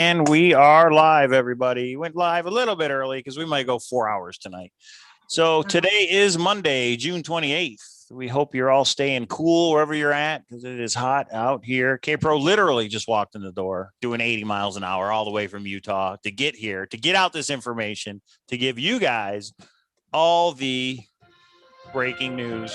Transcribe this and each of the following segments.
And we are live, everybody. Went live a little bit early because we might go 4 hours tonight. So today is Monday, June 28th. We hope you're all staying cool wherever you're at because it is hot out here. Kpro literally just walked in the door doing 80 miles an hour all the way from Utah to get here, to get out this information, to give you guys all the breaking news.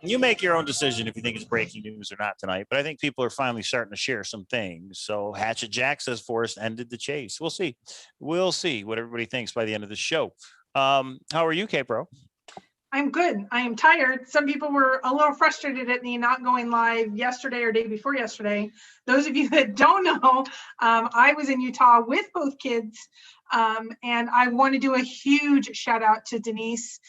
You make your own decision if you think it's breaking news or not tonight, but I think people are finally starting to share some things. So Hatchet Jack says Forrest ended the chase. We'll see. We'll see what everybody thinks by the end of the show. How are you, Kpro? I'm good. I am tired. Some people were a little frustrated at me not going live yesterday or day before yesterday. Those of you that don't know, I was in Utah with both kids, and I want to do a huge shout out to Denise.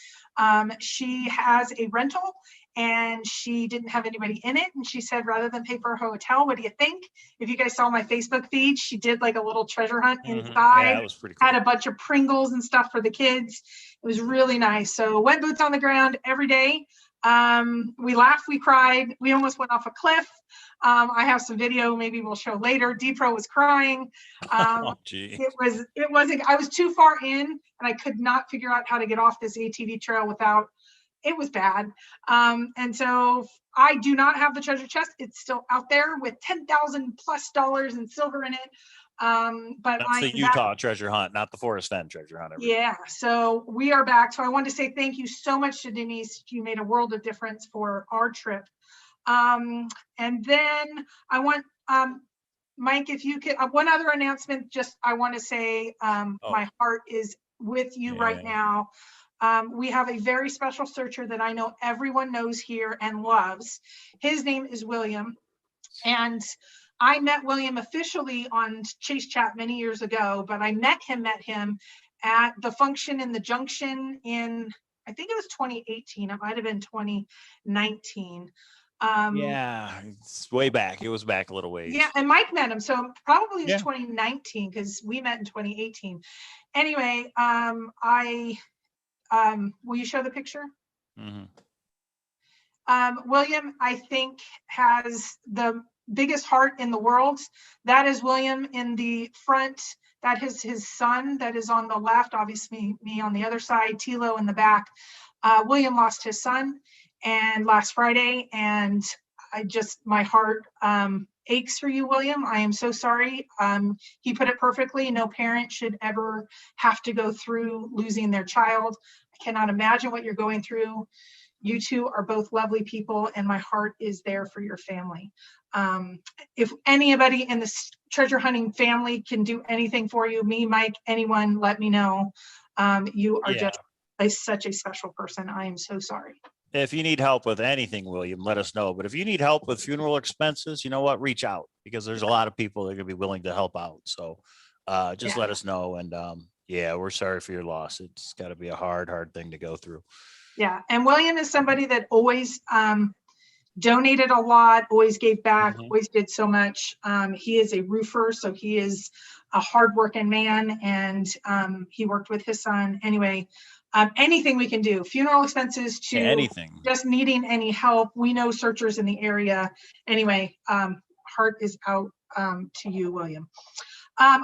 She has a rental and she didn't have anybody in it. And she said, rather than pay for a hotel, what do you think? If you guys saw my Facebook feed, she did like a little treasure hunt inside. Yeah, that was pretty cool. Had a bunch of Pringles and stuff for the kids. It was really nice. So wet boots on the ground every day. We laughed, we cried. We almost went off a cliff. I have some video, maybe we'll show later. Kpro was crying. It wasn't, I was too far in and I could not figure out how to get off this ATV trail without, it was bad. And so I do not have the treasure chest. It's still out there with $10,000+ in silver in it. But that's the Utah treasure hunt, not the Forrest Fenn treasure hunt. Yeah, so we are back. So I wanted to say thank you so much to Denise. You made a world of difference for our trip. And then I want, Mike, if you could, one other announcement, just I want to say my heart is with you right now. We have a very special searcher that I know everyone knows here and loves. His name is William. And I met William officially on Chase Chat many years ago, but I met him at the function in the Junction in, I think it was 2018. It might have been 2019. Yeah, it's way back. It was back a little ways. Yeah, and Mike met him, so probably it was 2019 because we met in 2018. Anyway, will you show the picture? William, I think, has the biggest heart in the world. That is William in the front. That is his son that is on the left, obviously me on the other side, Tilo in the back. William lost his son and last Friday, and my heart aches for you, William. I am so sorry. He put it perfectly. No parent should ever have to go through losing their child. I cannot imagine what you're going through. You two are both lovely people, and my heart is there for your family. If anybody in this treasure hunting family can do anything for you, me, Mike, anyone, let me know. You are just such a special person. I am so sorry. If you need help with anything, William, let us know. But if you need help with funeral expenses, you know what? Reach out, because there's a lot of people that are going to be willing to help out. So just let us know. And we're sorry for your loss. It's got to be a hard thing to go through. Yeah. And William is somebody that always donated a lot, always gave back, always did so much. He is a roofer, so he is a hardworking man, and he worked with his son. Anyway, anything we can do, funeral expenses to anything, just needing any help. We know searchers in the area. Anyway, heart is out to you, William.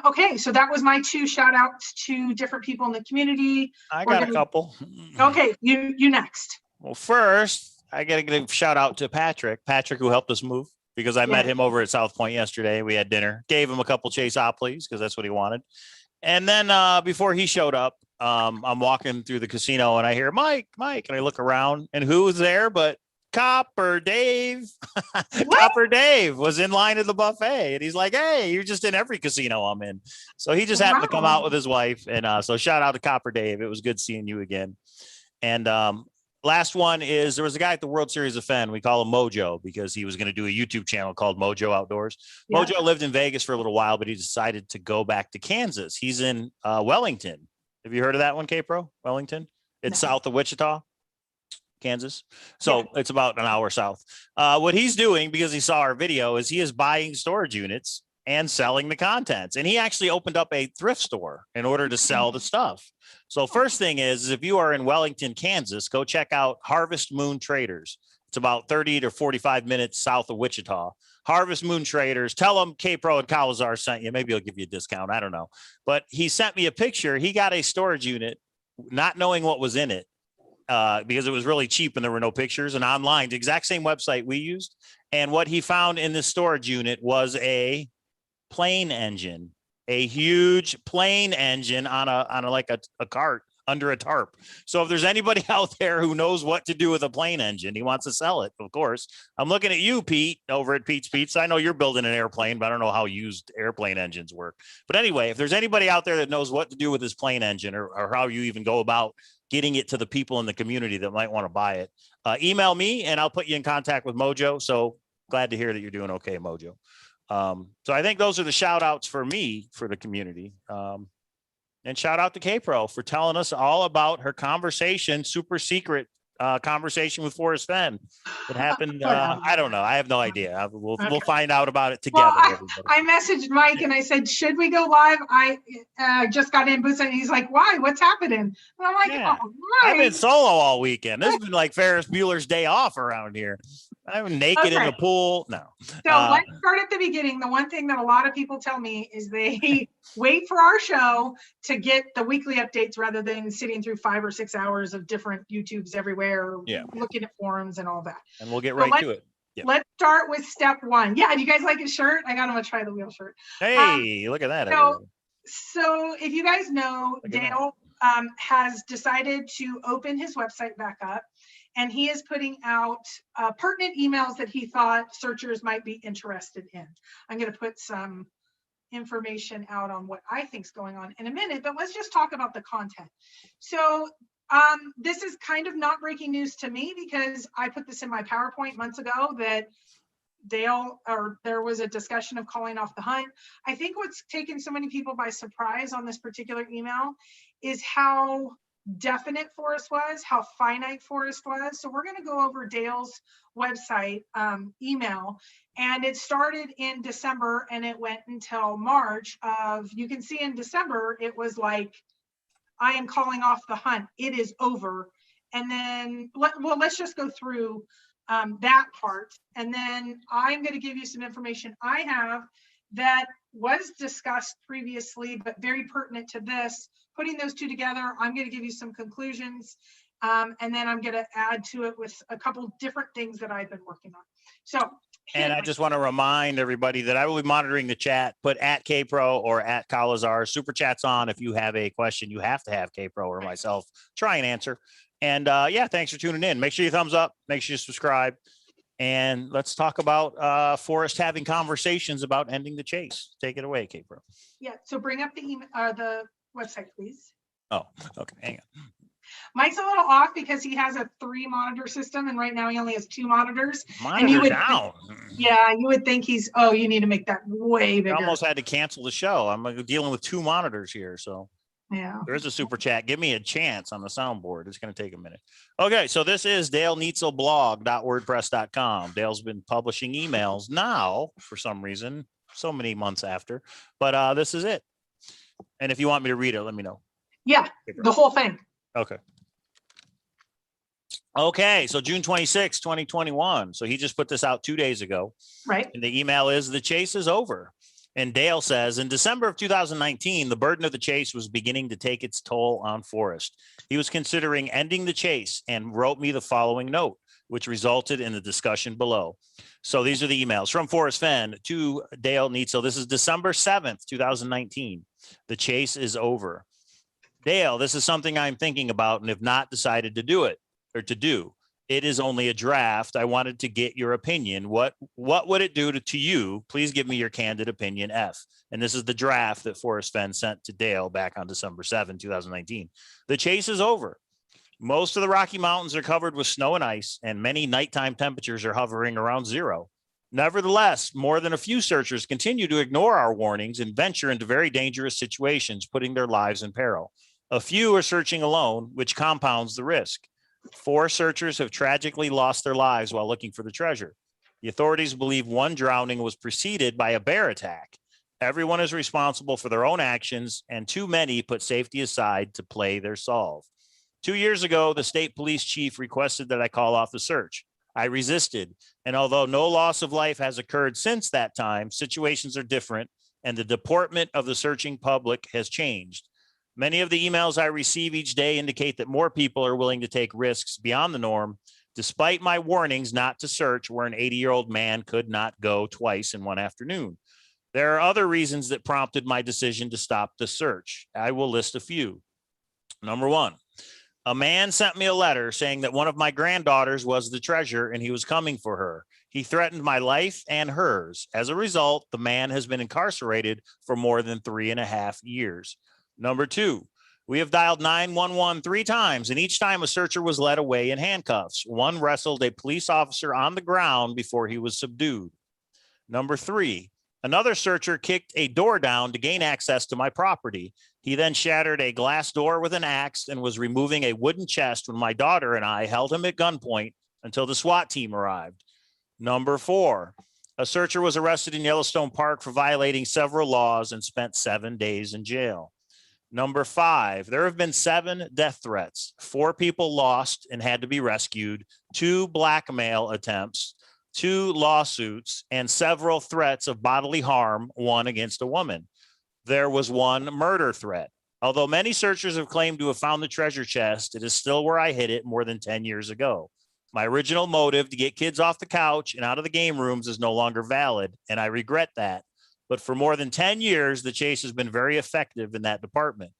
Okay, so that was my 2 shout outs to different people in the community. I got a couple. Okay, you next. Well, first, I got to give a shout out to Patrick, who helped us move, because I met him over at South Point yesterday. We had dinner, gave him a couple Chase Opleys because that's what he wanted. And then before he showed up, I'm walking through the casino and I hear Mike, and I look around, and who was there but Copper Dave. Copper Dave was in line at the buffet, and he's like, hey, you're just in every casino I'm in. So he just happened to come out with his wife. And so shout out to Copper Dave. It was good seeing you again. And last one is, there was a guy at the World Series of Fenn. We call him Mojo because he was going to do a YouTube channel called Mojo Outdoors. Yeah. Mojo lived in Vegas for a little while, but he decided to go back to Kansas. He's in Wellington. Have you heard of that one, Kpro? Wellington? It's south of Wichita, Kansas. So it's about an hour south. What he's doing, because he saw our video, is he is buying storage units and selling the contents. And he actually opened up a thrift store in order to sell the stuff. So first thing is if you are in Wellington, Kansas, go check out Harvest Moon Traders. It's It's about 30 to 45 minutes south of Wichita. Harvest Moon Traders. Tell them Kpro and Cowlazars sent you. Maybe he'll give you a discount. I don't know. But he sent me a picture. He got a storage unit, not knowing what was in it, because it was really cheap and there were no pictures, and online, the exact same website we used. And what he found in this storage unit was a plane engine, a huge plane engine on a like a cart under a tarp. So if there's anybody out there who knows what to do with a plane engine, he wants to sell it, of course. I'm looking at you, Pete, over at Pete's Pizza. I know you're building an airplane, but I don't know how used airplane engines work. But anyway, if there's anybody out there that knows what to do with this plane engine, or how you even go about getting it to the people in the community that might want to buy it, email me and I'll put you in contact with Mojo. So glad to hear that you're doing okay, Mojo. So I think those are the shout outs for me for the community. And shout out to Kpro for telling us all about her conversation, super secret conversation with Forrest Fenn. It happened. I don't know. I have no idea. We'll find out about it together. Well, I messaged Mike and I said, should we go live? I just got in booth and he's like, why? What's happening? And I'm like, yeah. oh, I've been solo all weekend. This has been like Ferris Bueller's day off around here. I'm naked in the pool. No. So let's start at the beginning. The one thing that a lot of people tell me is they wait for our show to get the weekly updates rather than sitting through 5 or 6 hours of different YouTubes everywhere, looking at forums and all that. And we'll get right to it. Yep. Let's start with step one. Yeah, do you guys like his shirt? I got him a Try the Wheel shirt. Hey, look at that. So if you guys know, Dale has decided to open his website back up. And he is putting out pertinent emails that he thought searchers might be interested in. I'm going to put some information out on what I think is going on in a minute, but let's just talk about the content. So this is kind of not breaking news to me because I put this in my PowerPoint months ago that there was a discussion of calling off the hunt. I think what's taken so many people by surprise on this particular email is how definite Forrest was, how finite Forrest was. So we're going to go over Dale's website email, and it started in December and it went until March of, you can see in December, it was like, I am calling off the hunt. It is over. And then, let's just go through that part. And then I'm going to give you some information I have that was discussed previously, but very pertinent to this. Putting those two together, I'm going to give you some conclusions, and then I'm going to add to it with a couple different things that I've been working on. So, and I just want to remind everybody that I will be monitoring the chat. Put at Kpro or at Cowlazars. Super chat's on. If you have a question, you have to have Kpro or myself try and answer. And yeah, thanks for tuning in. Make sure you thumbs up. Make sure you subscribe. And let's talk about Forrest having conversations about ending the chase. Take it away, Kpro. Yeah. So bring up the email, the website, please. Oh, okay. Hang on. Mike's a little off because he has a 3-monitor system, and right now he only has 2 monitors. And you would down. Yeah, you would think he's. Oh, you need to make that way bigger. I almost had to cancel the show. I'm dealing with 2 monitors here, so. Yeah. There is a super chat. Give me a chance on the soundboard. It's going to take a minute. Okay. So this is DaleNeitzelblog.wordpress.com. Dale's been publishing emails now for some reason, so many months after, but this is it. And if you want me to read it, let me know. Yeah. The whole thing. Okay. Okay. So June 26, 2021. So he just put this out 2 days ago. Right. And the email is, the chase is over. And Dale says, in December of 2019, the burden of the chase was beginning to take its toll on Forrest. He was considering ending the chase and wrote me the following note, which resulted in the discussion below. So these are the emails from Forrest Fenn to Dale Neitzel. This is December 7th, 2019. The chase is over. Dale, this is something I'm thinking about and have not decided to do it or to do. It is only a draft. I wanted to get your opinion. What would it do to you? Please give me your candid opinion, F. And this is the draft that Forrest Fenn sent to Dale back on December 7, 2019. The chase is over. Most of the Rocky Mountains are covered with snow and ice, and many nighttime temperatures are hovering around 0. Nevertheless, more than a few searchers continue to ignore our warnings and venture into very dangerous situations, putting their lives in peril. A few are searching alone, which compounds the risk. 4 searchers have tragically lost their lives while looking for the treasure. The authorities believe one drowning was preceded by a bear attack. Everyone is responsible for their own actions, and too many put safety aside to play their solve. 2 years ago, the state police chief requested that I call off the search. I resisted. And although no loss of life has occurred since that time, situations are different and the deportment of the searching public has changed. Many of the emails I receive each day indicate that more people are willing to take risks beyond the norm, despite my warnings not to search where an 80-year-old man could not go twice in one afternoon. There are other reasons that prompted my decision to stop the search. I will list a few. Number one, a man sent me a letter saying that one of my granddaughters was the treasure and he was coming for her. He threatened my life and hers. As a result, the man has been incarcerated for more than 3.5 years. Number two, we have dialed 911 3 times, and each time a searcher was led away in handcuffs. One wrestled a police officer on the ground before he was subdued. Number three, another searcher kicked a door down to gain access to my property. He then shattered a glass door with an axe and was removing a wooden chest when my daughter and I held him at gunpoint until the SWAT team arrived. Number four, a searcher was arrested in Yellowstone Park for violating several laws and spent 7 days in jail. Number five, there have been 7 death threats, 4 people lost and had to be rescued, 2 blackmail attempts, 2 lawsuits, and several threats of bodily harm, 1 against a woman. There was 1 murder threat. Although many searchers have claimed to have found the treasure chest, it is still where I hid it more than 10 years ago. My original motive to get kids off the couch and out of the game rooms is no longer valid, and I regret that. But for more than 10 years, the chase has been very effective in that department.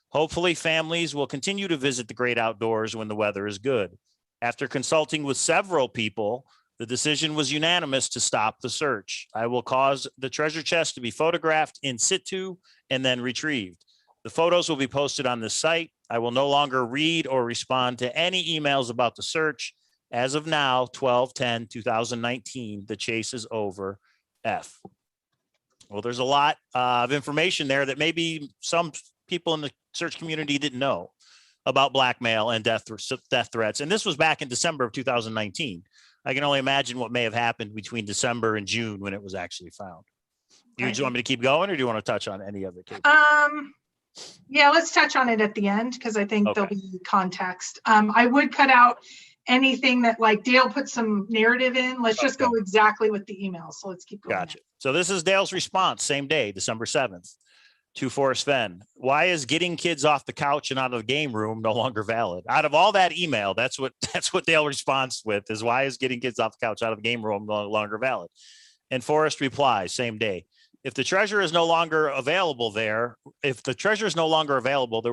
Hopefully, families will continue to visit the great outdoors when the weather is good. After consulting with several people, the decision was unanimous to stop the search. I will cause the treasure chest to be photographed in situ and then retrieved. The photos will be posted on the site. I will no longer read or respond to any emails about the search. As of now, 12/10/2019, the chase is over. F. Well, there's a lot of information there that maybe some people in the search community didn't know about blackmail and death threats. And this was back in December of 2019. I can only imagine what may have happened between December and June when it was actually found. Do you want me to keep going, or do you want to touch on any of it? Yeah, let's touch on it at the end because I think there'll be context. I would cut out anything that like Dale put some narrative in. Let's just go exactly with the email. So let's keep going. Gotcha. So this is Dale's response, same day, December 7th, to Forrest Fenn. Why is getting kids off the couch and out of the game room no longer valid? Out of all that email, that's what Dale responds with, is why is getting kids off the couch out of the game room no longer valid? And Forrest replies, same day, if the treasure is no longer available, there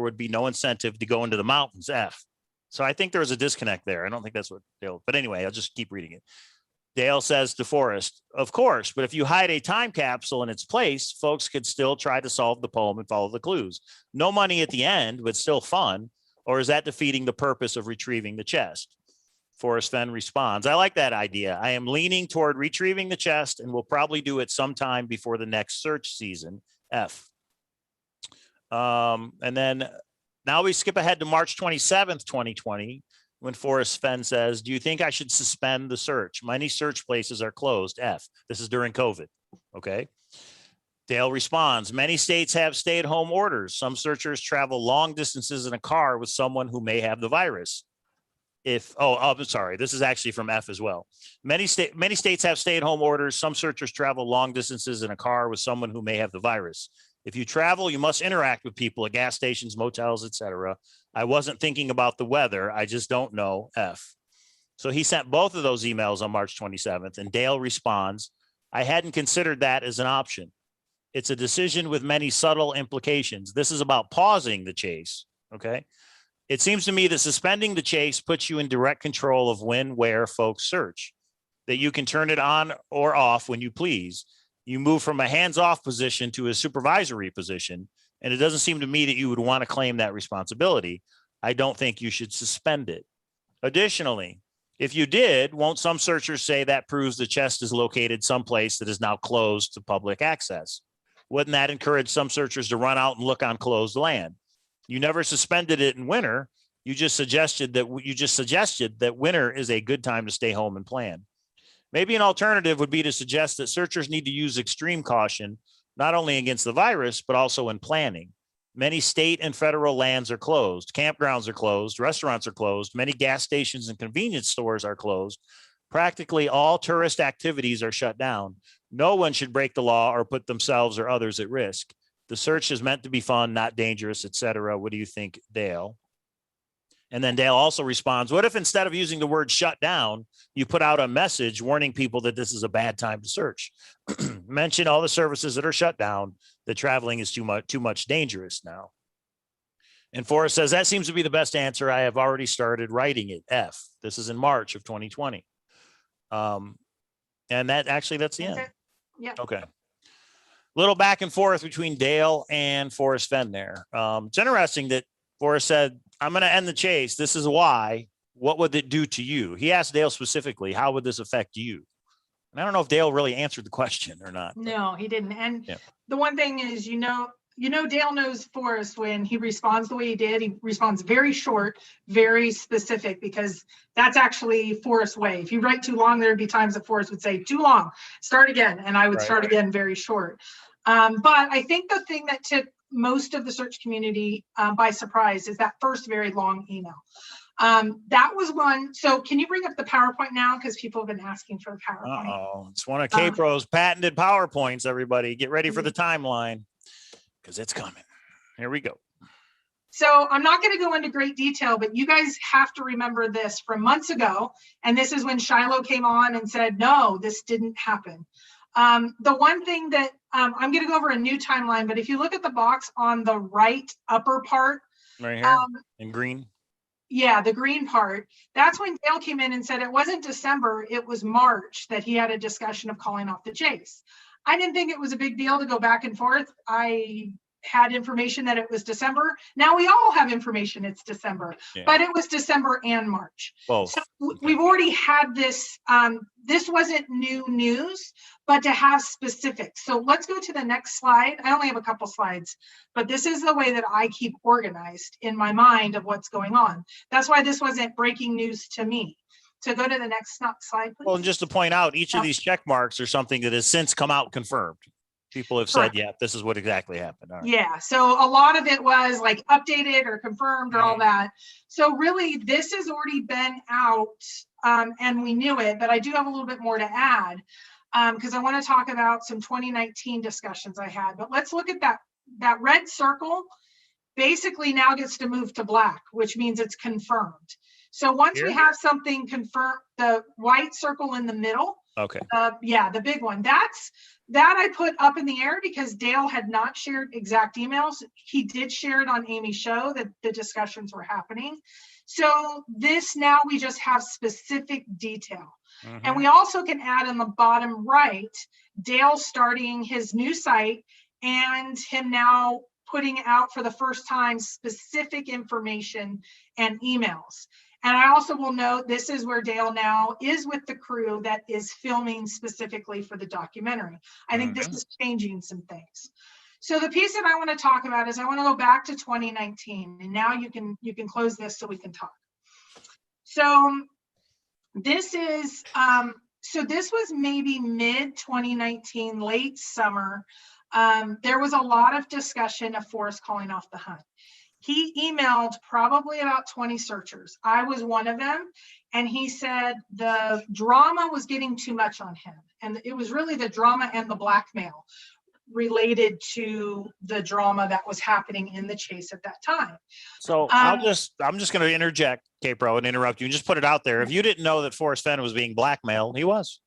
would be no incentive to go into the mountains. F. So I think there was a disconnect there. I don't think that's what Dale, but anyway, I'll just keep reading it. Dale says to Forrest, of course, but if you hide a time capsule in its place, folks could still try to solve the poem and follow the clues. No money at the end, but still fun. Or is that defeating the purpose of retrieving the chest? Forrest Fenn responds, I like that idea. I am leaning toward retrieving the chest and will probably do it sometime before the next search season. F. And then now we skip ahead to March 27th, 2020. When Forrest Fenn says, do you think I should suspend the search? Many search places are closed. F. This is during COVID. Okay. Dale responds, many states have stay-at-home orders. Some searchers travel long distances in a car with someone who may have the virus. I'm sorry. This is actually from F as well. Many states have stay-at-home orders. Some searchers travel long distances in a car with someone who may have the virus. If you travel, you must interact with people at gas stations, motels, etc. I wasn't thinking about the weather. I just don't know. F. So he sent both of those emails on March 27th, and Dale responds, I hadn't considered that as an option. It's a decision with many subtle implications. This is about pausing the chase. Okay. It seems to me that suspending the chase puts you in direct control of when, where folks search, that you can turn it on or off when you please. You move from a hands-off position to a supervisory position, and it doesn't seem to me that you would want to claim that responsibility. I don't think you should suspend it. Additionally, if you did, won't some searchers say that proves the chest is located someplace that is now closed to public access? Wouldn't that encourage some searchers to run out and look on closed land? You never suspended it in winter. You just suggested that winter is a good time to stay home and plan. Maybe an alternative would be to suggest that searchers need to use extreme caution, not only against the virus, but also in planning. Many state and federal lands are closed. Campgrounds are closed. Restaurants are closed. Many gas stations and convenience stores are closed. Practically all tourist activities are shut down. No one should break the law or put themselves or others at risk. The search is meant to be fun, not dangerous, etc. What do you think, Dale? And then Dale also responds, what if instead of using the word shut down, you put out a message warning people that this is a bad time to search? Mention all the services that are shut down, that traveling is too much dangerous now. And Forrest says, that seems to be the best answer. I have already started writing it. F. This is in March of 2020. And that's the end. Yeah. Okay. Little back and forth between Dale and Forrest Fenn there. It's interesting that Forrest said, I'm going to end the chase. This is why. What would it do to you? He asked Dale specifically, how would this affect you? And I don't know if Dale really answered the question or not. No, he didn't. And yeah. The one thing is, Dale knows Forrest when he responds the way he did. He responds very short, very specific, because that's actually Forrest's way. If you write too long, there'd be times that Forrest would say, too long, start again. And I would start again very short. But I think the thing that took most of the search community by surprise is that first very long email. That was one. So can you bring up the PowerPoint now? Because people have been asking for the PowerPoint. Uh-oh. It's one of Kpro's patented PowerPoints, everybody. Get ready for the timeline, because it's coming. Here we go. So I'm not going to go into great detail, but you guys have to remember this from months ago. And this is when Shiloh came on and said, no, this didn't happen. The one thing that I'm going to go over a new timeline, but if you look at the box on the right upper part, right here in green. Yeah, the green part, that's when Dale came in and said it wasn't December, it was March that he had a discussion of calling off the chase. I didn't think it was a big deal to go back and forth. I had information that it was December. Now we all have information it's December, but it was December and March. Both. So we've already had this. This wasn't new news, but to have specifics. So let's go to the next slide. I only have a couple slides, but this is the way that I keep organized in my mind of what's going on. That's why this wasn't breaking news to me. So go to the next slide, please. Well, and just to point out, each of these check marks are something that has since come out confirmed. People have said, yeah, this is what exactly happened. All right. Yeah, so a lot of it was like updated or confirmed or all that. So really, this has already been out and we knew it, but I do have a little bit more to add because I want to talk about some 2019 discussions I had. But let's look at that red circle basically now gets to move to black, which means it's confirmed. So once we have something confirmed, the white circle in the middle, okay. Yeah, the big one. That I put up in the air because Dale had not shared exact emails. He did share it on Amy's show that the discussions were happening. So this now we just have specific detail. And we also can add in the bottom right, Dale starting his new site and him now putting out for the first time specific information and emails. And I also will note this is where Dale now is with the crew that is filming specifically for the documentary. I think this is changing some things. So the piece that I want to talk about is I want to go back to 2019, and now you can close this so we can talk. So this is this was maybe mid 2019, late summer. There was a lot of discussion of Forrest calling off the hunt. He emailed probably about 20 searchers. I was one of them. And he said the drama was getting too much on him. And it was really the drama and the blackmail related to the drama that was happening in the chase at that time. So I'm just going to interject, Kpro, and interrupt you and just put it out there. If you didn't know that Forrest Fenn was being blackmailed, he was.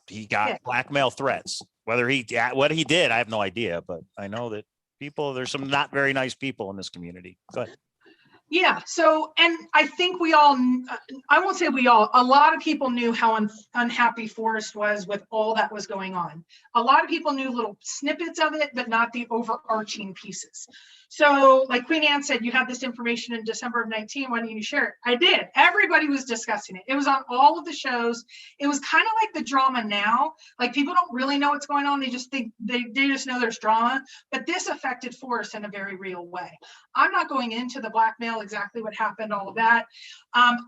He got blackmail threats. What he did, I have no idea, but I know that there's some not very nice people in this community. Go ahead. Yeah. So, and I think we all, I won't say we all, a lot of people knew how unhappy Forrest was with all that was going on. A lot of people knew little snippets of it, but not the overarching pieces. So like Queen Anne said, you had this information in December of 19. Why don't you share it? I did. Everybody was discussing it. It was on all of the shows. It was kind of like the drama now. Like people don't really know what's going on. They just think they just know there's drama, but this affected Forrest in a very real way. I'm not going into the blackmail, exactly what happened, all of that.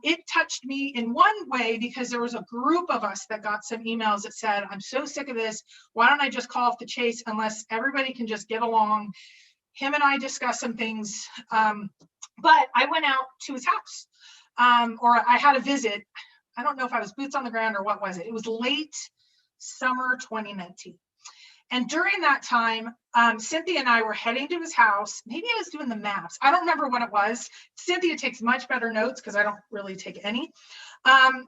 It touched me in one way because there was a group of us that got some emails that said, I'm so sick of this. Why don't I just call off the chase unless everybody can just get along? Him and I discussed some things, but I went out to his house, or I had a visit. I don't know if I was boots on the ground or what was it. It was late summer 2019. And during that time, Cynthia and I were heading to his house. Maybe I was doing the maps. I don't remember what it was. Cynthia takes much better notes because I don't really take any. And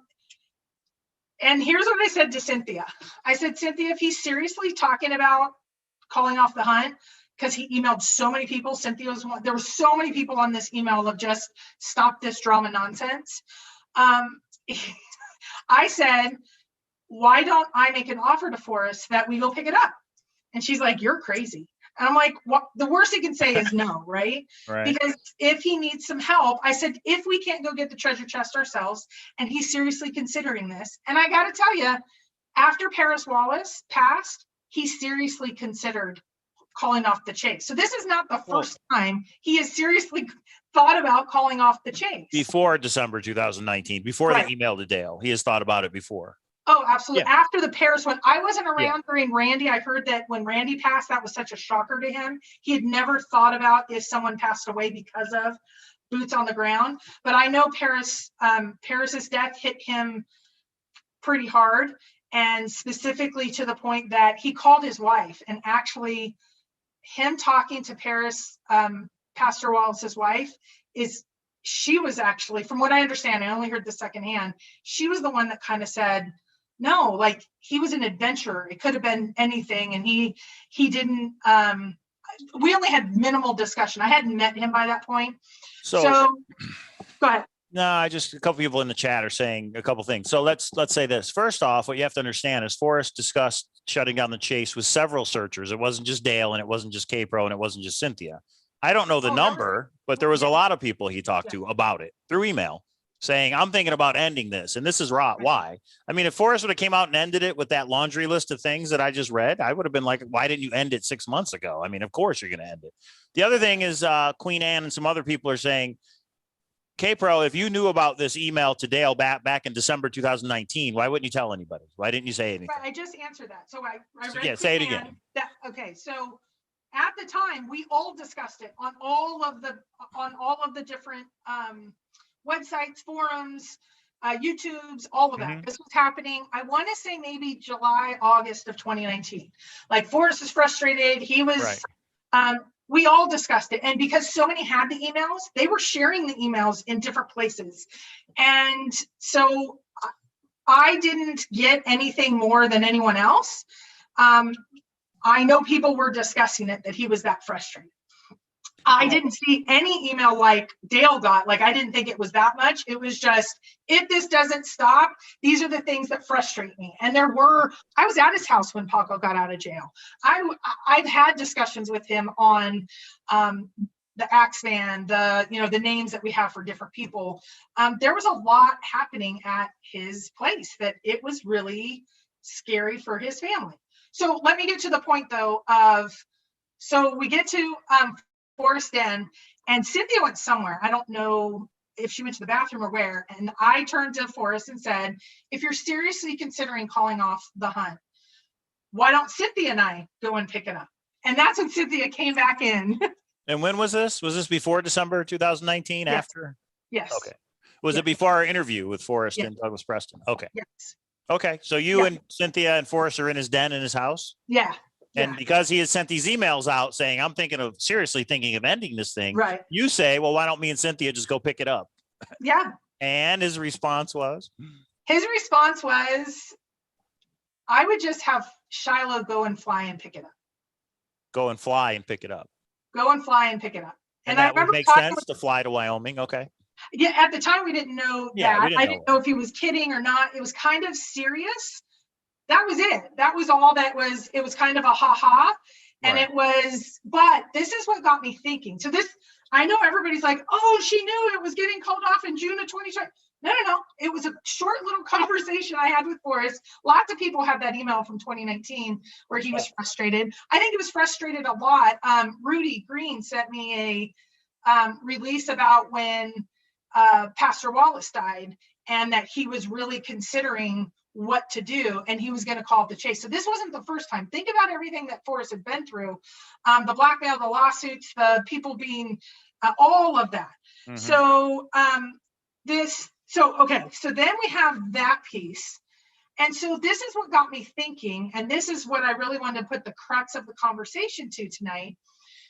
here's what I said to Cynthia. I said, Cynthia, if he's seriously talking about calling off the hunt, because he emailed so many people, Cynthia was one, there were so many people on this email of just stop this drama nonsense. I said, why don't I make an offer to Forrest that we go pick it up? And she's like, you're crazy. And I'm like, what? The worst he can say is no, right? Right. Because if he needs some help, I said, if we can't go get the treasure chest ourselves, and he's seriously considering this, and I got to tell you, after Paris Wallace passed, he seriously considered calling off the chase. So this is not the first time he has seriously thought about calling off the chase. Before December 2019, before Right. the email to Dale, he has thought about it before. Oh, absolutely. Yeah. After the Paris one, I wasn't around during Randy. I heard that when Randy passed, that was such a shocker to him. He had never thought about if someone passed away because of boots on the ground. But I know Paris's death hit him pretty hard, and specifically to the point that he called his wife, and actually him talking to Paris, Pastor Wallace's wife, she was actually, from what I understand, I only heard the secondhand, she was the one that kind of said, no, like he was an adventurer. It could have been anything. And he didn't, we only had minimal discussion. I hadn't met him by that point. So go ahead. No, a couple people in the chat are saying a couple things. So let's say this. First off, what you have to understand is Forrest discussed shutting down the chase with several searchers. It wasn't just Dale, and it wasn't just Kpro, and it wasn't just Cynthia. I don't know the number, but there was a lot of people he talked to about it through email saying, I'm thinking about ending this. And this is why. I mean, if Forrest would have came out and ended it with that laundry list of things that I just read, I would have been like, why didn't you end it 6 months ago? I mean, of course you're going to end it. The other thing is Queen Anne and some other people are saying, Kpro, if you knew about this email to Dale back in December 2019, why wouldn't you tell anybody? Why didn't you say anything? Right, I just answered that. So I read yeah, say it again. Okay, so at the time we all discussed it on all of the different websites, forums, YouTubes, all of that. This was happening, I want to say maybe July, August of 2019. Like Forrest was frustrated. He was, we all discussed it. And because so many had the emails, they were sharing the emails in different places. And so I didn't get anything more than anyone else. I know people were discussing it, that he was that frustrated. I didn't see any email like Dale got. Like, I didn't think it was that much. It was just, if this doesn't stop, these are the things that frustrate me. And I was at his house when Paco got out of jail. I've had discussions with him on the Axeman, the names that we have for different people. There was a lot happening at his place that it was really scary for his family. So let me get to the point though so we get to Forrest Fenn, and Cynthia went somewhere. I don't know if she went to the bathroom or where. And I turned to Forrest and said, if you're seriously considering calling off the hunt, why don't Cynthia and I go and pick it up? And that's when Cynthia came back in. And when was this? Was this before December 2019? Yes. After? Yes. Okay. Was it before our interview with Forrest and Douglas Preston? Okay. Yes. Okay. So you and Cynthia and Forrest are in his den in his house? Yeah. And because he has sent these emails out saying, I'm seriously thinking of ending this thing. Right. You say, well, why don't me and Cynthia just go pick it up? Yeah. And his response was? His response was, I would just have Shiloh go and fly and pick it up. Go and fly and pick it up. Go and fly and pick it up. And that would make sense to fly to Wyoming. Okay. Yeah. At the time, we didn't know that. I didn't know if he was kidding or not. It was kind of serious. That was it. That was all that was. It was kind of a ha-ha. And it was, but this is what got me thinking. So I know everybody's like, oh, she knew it was getting called off in June of 2020. No. It was a short little conversation I had with Forrest. Lots of people have that email from 2019 where he was frustrated. I think he was frustrated a lot. Rudy Green sent me a release about when Pastor Wallace died, and that he was really considering what to do, and he was going to call the chase. So this wasn't the first time. Think about everything that Forrest had been through, the blackmail, the lawsuits, the people being, all of that. So So, okay, so then we have that piece. And so this is what got me thinking, and this is what I really wanted to put the crux of the conversation to tonight.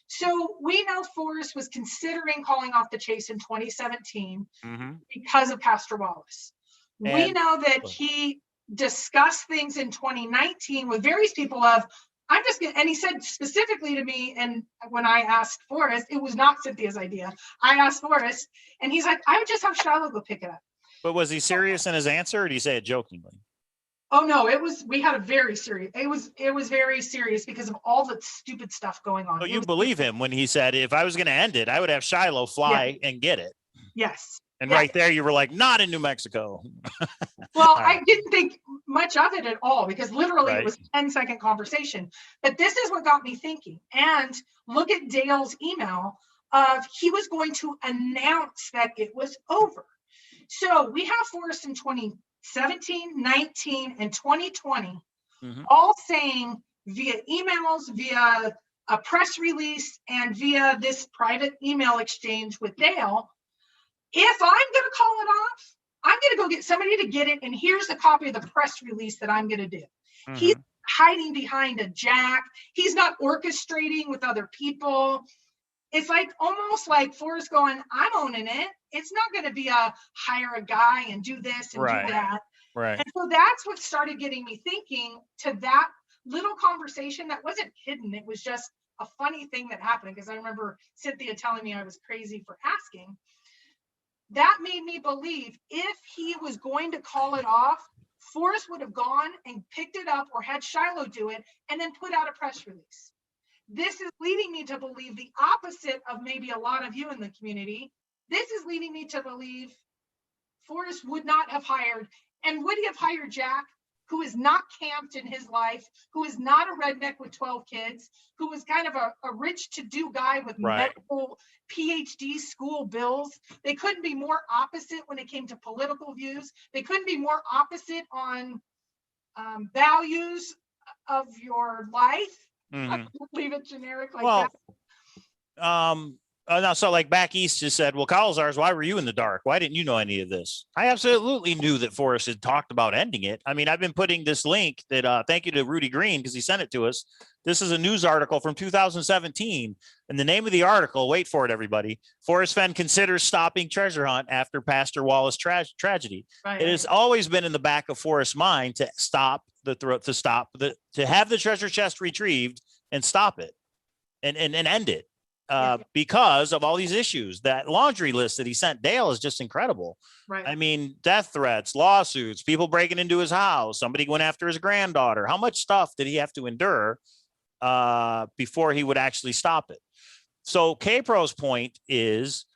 So we know Forrest was considering calling off the chase in 2017 because of Pastor Wallace. We know that he discussed things in 2019 with various people of, I'm just gonna, and he said specifically to me, and when I asked Forrest, it was not Cynthia's idea. I asked Forrest, and he's like, I would just have Shiloh go pick it up. But was he serious in his answer, or did he say it jokingly? Oh no, it was, we had a very serious, it was very serious because of all the stupid stuff going on. So you believe him when he said, if I was going to end it, I would have Shiloh fly and get it. Yes. And right there, you were like, not in New Mexico. Well, I didn't think much of it at all because literally it was a 10-second conversation. But this is what got me thinking. And look at Dale's email of he was going to announce that it was over. So we have Forrest in 2017, 19, and 2020, all saying via emails, via a press release, and via this private email exchange with Dale, if I'm going to call it off, I'm going to go get somebody to get it. And here's a copy of the press release that I'm going to do. He's hiding behind a jack. He's not orchestrating with other people. It's like almost like Forrest going, I'm owning it. It's not going to be a hire a guy and do this and do that. Right. And so that's what started getting me thinking to that little conversation that wasn't hidden. It was just a funny thing that happened because I remember Cynthia telling me I was crazy for asking. That made me believe if he was going to call it off, Forrest would have gone and picked it up or had Shiloh do it and then put out a press release. This is leading me to believe the opposite of maybe a lot of you in the community. This is leading me to believe Forrest would not have hired, and would he have hired Jack, who is not camped in his life, who is not a redneck with 12 kids, who was kind of a rich to-do guy with medical PhD school bills. They couldn't be more opposite when it came to political views. They couldn't be more opposite on values of your life. Leave it generic like that. Now, so like back east just said, well, Cowlazars, why were you in the dark? Why didn't you know any of this? I absolutely knew that Forrest had talked about ending it. I mean, I've been putting this link that, thank you to Rudy Green, because he sent it to us. This is a news article from 2017. And the name of the article, wait for it, everybody. Forrest Fenn considers stopping treasure hunt after Pastor Wallace tragedy. It has always been in the back of Forrest's mind to stop to have the treasure chest retrieved and stop it and end it. Because of all these issues. That laundry list that he sent Dale is just incredible. I mean, death threats, lawsuits, people breaking into his house, somebody went after his granddaughter. How much stuff did he have to endure before he would actually stop it? So Kpro's point is,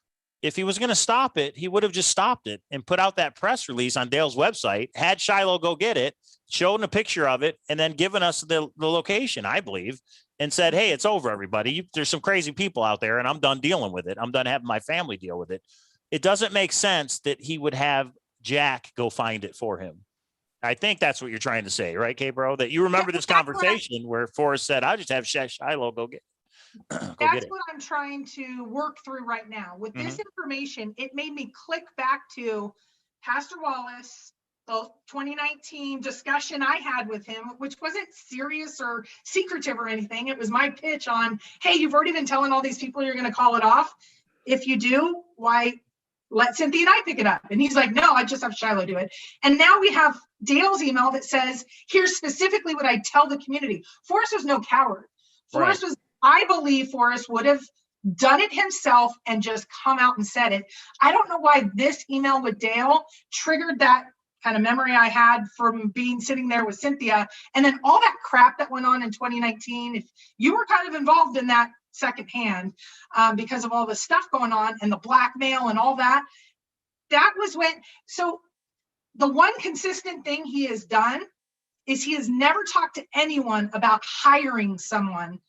if he was going to stop it, he would have just stopped it and put out that press release on Dale's website, had Shiloh go get it, shown a picture of it, and then given us the location, I believe, and said, hey, it's over, everybody. There's some crazy people out there, and I'm done dealing with it. I'm done having my family deal with it. It doesn't make sense that he would have Jack go find it for him. I think that's what you're trying to say, right, Kpro? That you remember this conversation where Forrest said, I'll just have Shiloh go get it. That's what I'm trying to work through right now. With this information, it made me click back to Pastor Wallace, the 2019 discussion I had with him, which wasn't serious or secretive or anything. It was my pitch on, hey, you've already been telling all these people you're going to call it off. If you do, why let Cynthia and I pick it up? And he's like, no, I just have Shiloh do it. And now we have Dale's email that says, here's specifically what I tell the community. Forrest was no coward. Forrest was, I believe Forrest would have done it himself and just come out and said it. I don't know why this email with Dale triggered that kind of memory I had from being sitting there with Cynthia, and then all that crap that went on in 2019. If you were kind of involved in that secondhand because of all the stuff going on and the blackmail and all that, that was when, so the one consistent thing he has done is he has never talked to anyone about hiring someone,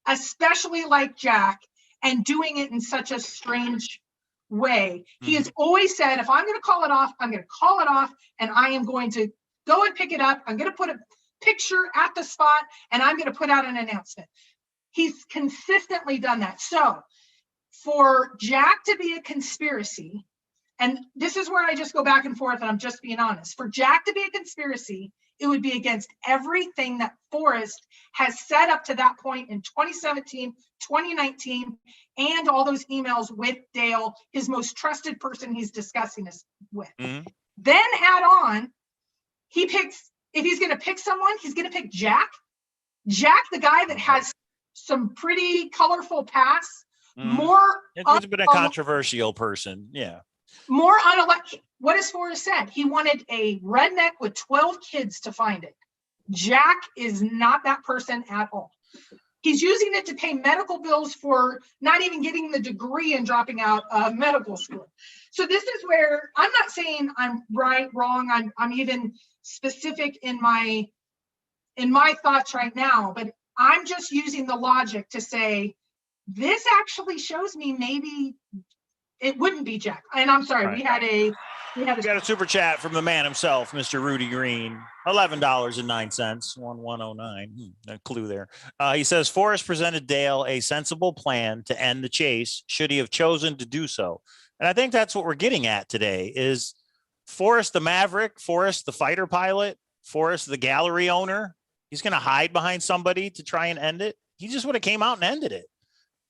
especially like Jack, and doing it in such a strange way. He has always said, if I'm going to call it off, I'm going to call it off, and I am going to go and pick it up. I'm going to put a picture at the spot, and I'm going to put out an announcement. He's consistently done that. So for Jack to be a conspiracy And this is where I just go back and forth, and I'm just being honest. For Jack to be a conspiracy, it would be against everything that Forrest has set up to that point in 2017, 2019, and all those emails with Dale, his most trusted person he's discussing this with. Mhm. Then add on, he picks, if he's going to pick someone, he's going to pick Jack. Jack, the guy that has some pretty colorful past, more. It's been a controversial person. Yeah. More unelected. What has Forrest said? He wanted a redneck with 12 kids to find it. Jack is not that person at all. He's using it to pay medical bills for not even getting the degree and dropping out of medical school. So this is where I'm not saying I'm right, wrong. I'm even specific in my thoughts right now, but I'm just using the logic to say, this actually shows me maybe it wouldn't be Jack. And I'm sorry, Right. we had a super chat from the man himself, Mr. Rudy Green, $11.09, 1109. A clue there. He says Forrest presented Dale a sensible plan to end the chase, should he have chosen to do so. And I think that's what we're getting at today is Forrest the Maverick, Forrest the fighter pilot, Forrest the gallery owner. He's going to hide behind somebody to try and end it. He just would have came out and ended it.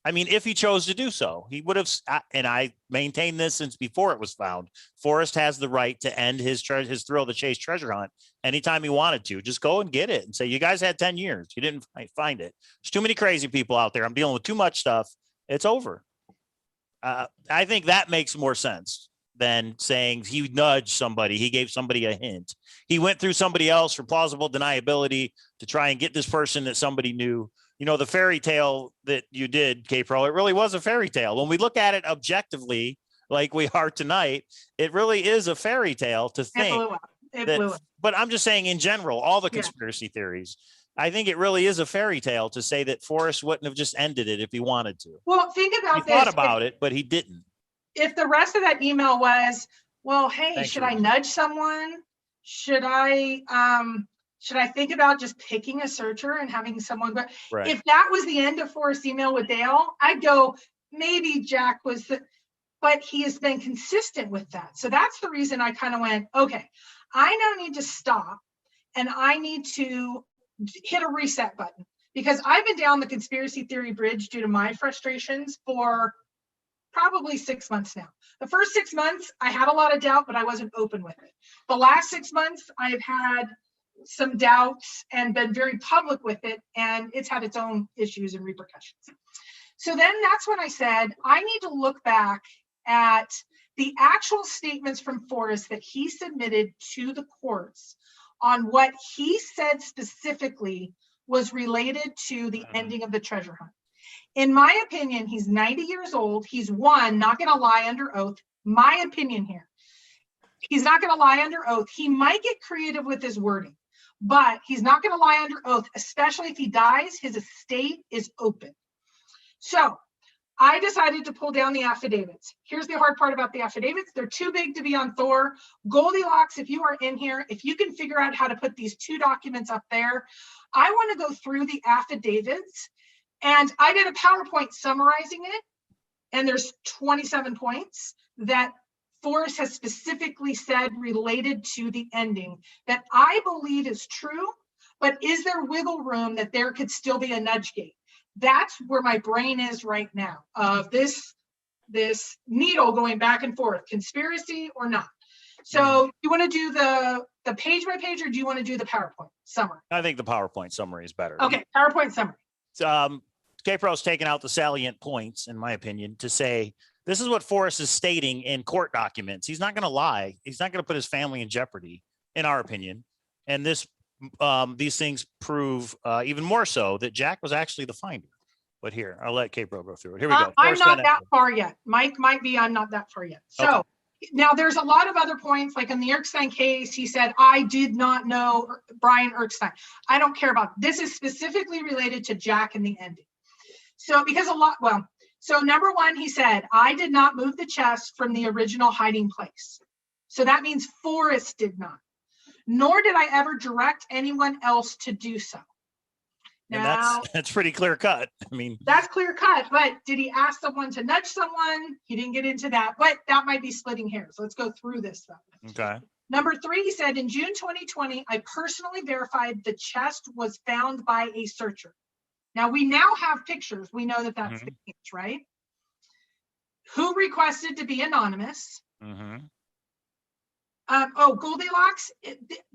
I mean, if he chose to do so, he would have, and I maintained this since before it was found. Forrest has the right to end his thrill of the chase treasure hunt anytime he wanted to. Just go and get it and say, you guys had 10 years. You didn't find it. There's too many crazy people out there. I'm dealing with too much stuff. It's over. I think that makes more sense than saying he nudged somebody. He gave somebody a hint. He went through somebody else for plausible deniability to try and get this person that somebody knew. You know, the fairy tale that you did, Kpro, it really was a fairy tale. When we look at it objectively, like we are tonight, it really is a fairy tale to think that, but I'm just saying in general, all the conspiracy theories, I think it really is a fairy tale to say that Forrest wouldn't have just ended it if he wanted to. Well, think about this. He thought about it, but he didn't. If the rest of that email was, well, hey, should I nudge someone? Should I think about just picking a searcher and having someone go? Right. If that was the end of Forrest's email with Dale, I'd go, maybe Jack was but he has been consistent with that. So that's the reason I kind of went, okay, I now need to stop and I need to hit a reset button because I've been down the conspiracy theory bridge due to my frustrations for probably 6 months now. The first 6 months, I had a lot of doubt, but I wasn't open with it. The last 6 months, I've had some doubts and been very public with it, and it's had its own issues and repercussions. So then that's when I said, I need to look back at the actual statements from Forrest that he submitted to the courts on what he said specifically was related to the ending of the treasure hunt. In my opinion, he's 90 years old. He's not going to lie under oath. My opinion here. He's not going to lie under oath. He might get creative with his wording, but he's not going to lie under oath, especially if he dies. His estate is open. So I decided to pull down the affidavits. Here's the hard part about the affidavits. They're too big to be on Thor. Goldilocks, if you are in here, if you can figure out how to put these two documents up there, I want to go through the affidavits. And I did a PowerPoint summarizing it. And there's 27 points that Forrest has specifically said related to the ending that I believe is true, but is there wiggle room that there could still be a nudge gate? That's where my brain is right now of this needle going back and forth, conspiracy or not. So you want to do the page by page or do you want to do the PowerPoint summary? I think the PowerPoint summary is better. Okay, PowerPoint summary. Kpro's taken out the salient points, in my opinion, to say this is what Forrest is stating in court documents. He's not going to lie. He's not going to put his family in jeopardy, in our opinion. And these things prove even more so that Jack was actually the finder. But here, I'll let Kpro go through it. Here we go. I'm not that far yet. Mike might be. I'm not that far yet. So okay. Now there's a lot of other points, like in the Erskine case, he said, I did not know Brian Erskine. I don't care about this. Is specifically related to Jack and the ending. So so number one, he said, I did not move the chest from the original hiding place. So that means Forrest did not, nor did I ever direct anyone else to do so. And Now, that's pretty clear cut. I mean, that's clear cut, but did he ask someone to nudge someone? He didn't get into that, but that might be splitting hairs. Let's go through this though. okay. Number 3, he said, in June 2020, I personally verified the chest was found by a searcher. Now we now have pictures. We know that that's the case, right? Who requested to be anonymous? Goldilocks,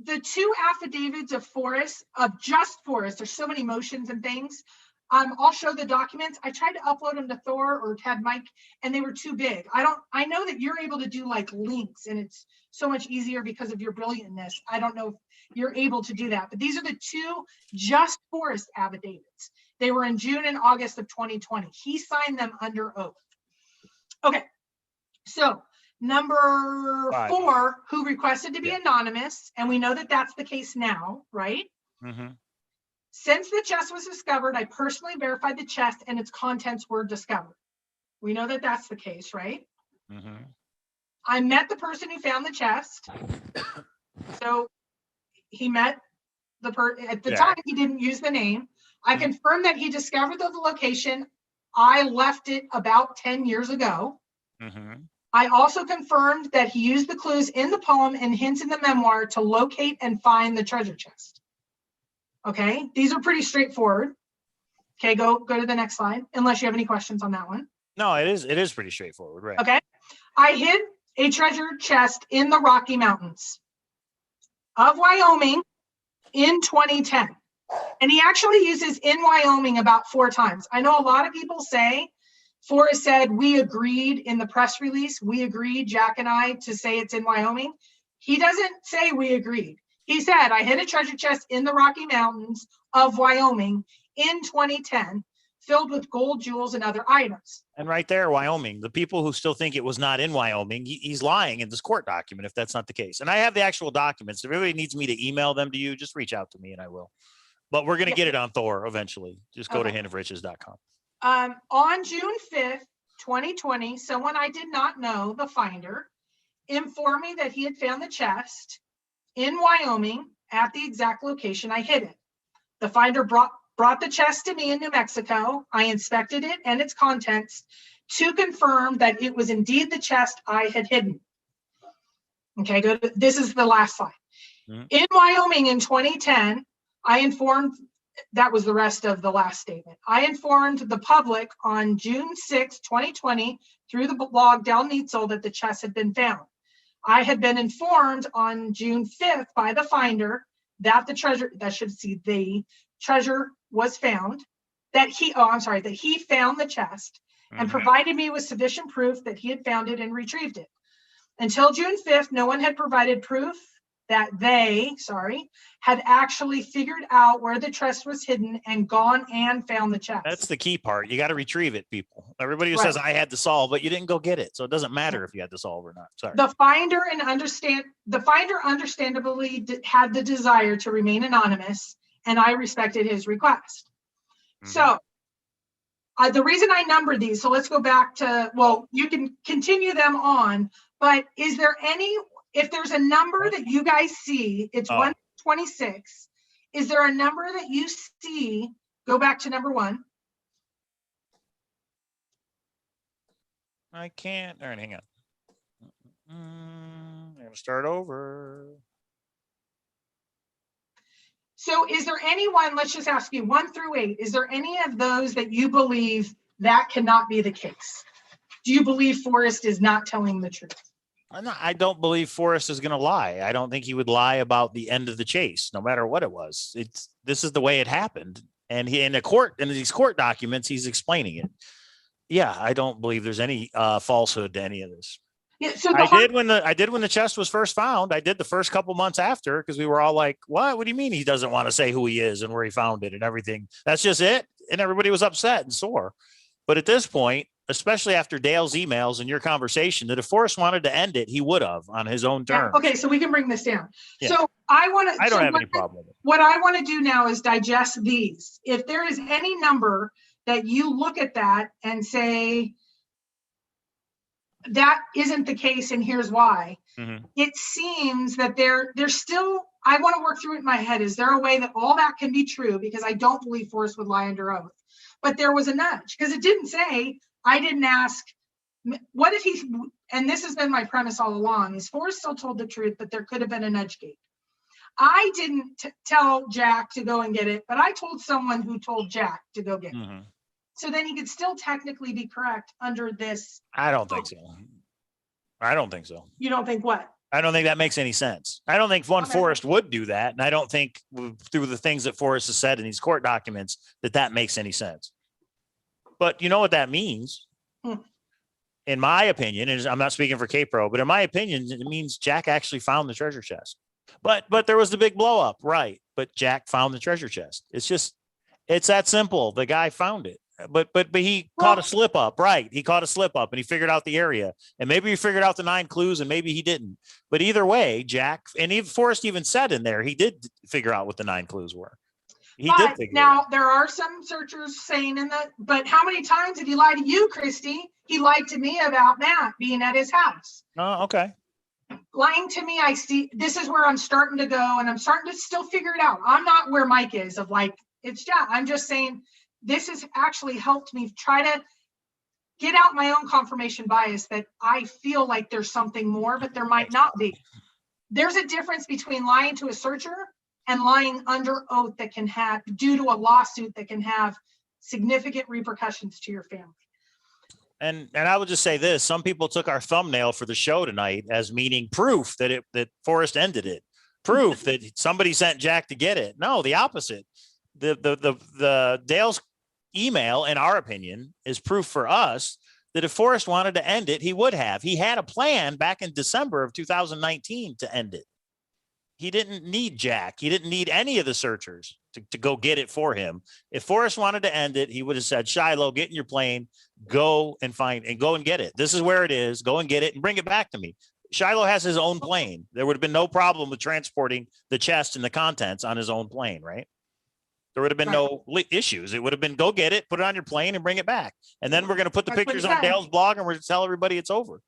the 2 affidavits of Forrest, just Forrest, there's so many motions and things. I'll show the documents. I tried to upload them to Thor or Ted Mike, and they were too big. I know that you're able to do like links, and it's so much easier because of your brilliantness. I don't know if you're able to do that, but these are the 2 just Forrest affidavits. They were in June and August of 2020. He signed them under oath. Okay, so number 4, who requested to be anonymous, and we know that that's the case now, right? Since the chest was discovered, I personally verified the chest and its contents were discovered. We know that that's the case, right? I met the person who found the chest. So he met the at the time, he didn't use the name. I confirmed that he discovered the location. I left it about 10 years ago. I also confirmed that he used the clues in the poem and hints in the memoir to locate and find the treasure chest. Okay, these are pretty straightforward. Okay, go to the next slide, unless you have any questions on that one. No, it is pretty straightforward, right? Okay, I hid a treasure chest in the Rocky Mountains of Wyoming in 2010. And he actually uses in Wyoming about 4 times. I know a lot of people say, Forrest said, we agreed in the press release, we agreed, Jack and I, to say it's in Wyoming. He doesn't say we agreed. He said, I hid a treasure chest in the Rocky Mountains of Wyoming in 2010, filled with gold, jewels, and other items. And right there, Wyoming, the people who still think it was not in Wyoming, he's lying in this court document if that's not the case. And I have the actual documents. If everybody needs me to email them to you, just reach out to me and I will. But we're going to get it on Thor eventually. Just go to handofriches.com. On June 5th, 2020, someone I did not know, the finder, informed me that he had found the chest in Wyoming at the exact location I hid it. The finder brought the chest to me in New Mexico. I inspected it and its contents to confirm that it was indeed the chest I had hidden. Okay, this is the last slide. In Wyoming in 2010, I informed, that was the rest of the last statement. I informed the public on June 6, 2020, through the blog Del Neitzel that the chest had been found. I had been informed on June 5th by the finder that the treasure, the treasure was found, that he found the chest and provided me with sufficient proof that he had found it and retrieved it. Until June 5th, no one had provided proof that they, had actually figured out where the chest was hidden and gone and found the chest. That's the key part. You got to retrieve it, people. Everybody who says I had to solve, but you didn't go get it. So it doesn't matter if you had to solve or not. Sorry. The finder understandably had the desire to remain anonymous, and I respected his request. So the reason I numbered these, so let's go back to, well, you can continue them on, but is there any, if there's a number that you guys see, it's 126. Is there a number that you see? Go back to number 1. I can't. All right, hang on. I'm going to start over. So is there anyone, let's just ask you 1 through 8, is there any of those that you believe that cannot be the case? Do you believe Forrest is not telling the truth? I don't believe Forrest is going to lie. I don't think he would lie about the end of the chase, no matter what it was. This is the way it happened. And he in these court documents, he's explaining it. Yeah, I don't believe there's any falsehood to any of this. Yeah, so I did when the chest was first found. I did the first couple months after, because we were all like, what do you mean he doesn't want to say who he is and where he found it and everything? That's just it. And everybody was upset and sore. But at this point, especially after Dale's emails and your conversation, that if Forrest wanted to end it, he would have on his own terms. Okay, so we can bring this down. Yeah. So I don't have any problem with it. What I want to do now is digest these. If there is any number that you look at that and say, that isn't the case, and here's why. Mhm. It seems that there's still, I want to work through it in my head. Is there a way that all that can be true? Because I don't believe Forrest would lie under oath. But there was a nudge, because it didn't say, I didn't ask, what if he, and this has been my premise all along, is Forrest still told the truth, but there could have been a nudge gate. I didn't tell Jack to go and get it, but I told someone who told Jack to go get it. Mhm. So then he could still technically be correct under this. I don't think so. I don't think so. You don't think what? I don't think that makes any sense. I don't think Okay. Forrest would do that. And I don't think through the things that Forrest has said in these court documents that makes any sense. But you know what that means? In my opinion, and I'm not speaking for Kpro, but in my opinion, it means Jack actually found the treasure chest. But there was the big blow up, right? But Jack found the treasure chest. It's that simple. The guy found it. But he caught a slip up, right? He caught a slip up and he figured out the area, and maybe he figured out the 9 clues and maybe he didn't. But either way, Jack, and even Forrest even said in there, he did figure out what the 9 clues were. He did figure it out. Now there are some searchers saying but how many times did he lie to you, Christy? He lied to me about Matt being at his house. Oh, okay. Lying to me, I see, this is where I'm starting to go, and I'm starting to still figure it out. I'm not where Mike is of like, it's Jack. I'm just saying, this has actually helped me try to get out my own confirmation bias that I feel like there's something more, but there might not be. There's a difference between lying to a searcher and lying under oath that can have, due to a lawsuit that can have significant repercussions to your family. And I would just say this: some people took our thumbnail for the show tonight as meaning proof that Forrest ended it, proof that somebody sent Jack to get it. No, the opposite. The Dale's email, in our opinion, is proof for us that if Forrest wanted to end it, he would have. He had a plan back in December of 2019 to end it. He didn't need Jack. He didn't need any of the searchers to go get it for him. If Forrest wanted to end it, he would have said, Shiloh, get in your plane, go and get it. This is where it is. Go and get it and bring it back to me. Shiloh has his own plane. There would have been no problem with transporting the chest and the contents on his own plane, right? There would have been no issues. It would have been, go get it, put it on your plane and bring it back. And then we're going to put the pictures on Dale's blog and we're going to tell everybody it's over.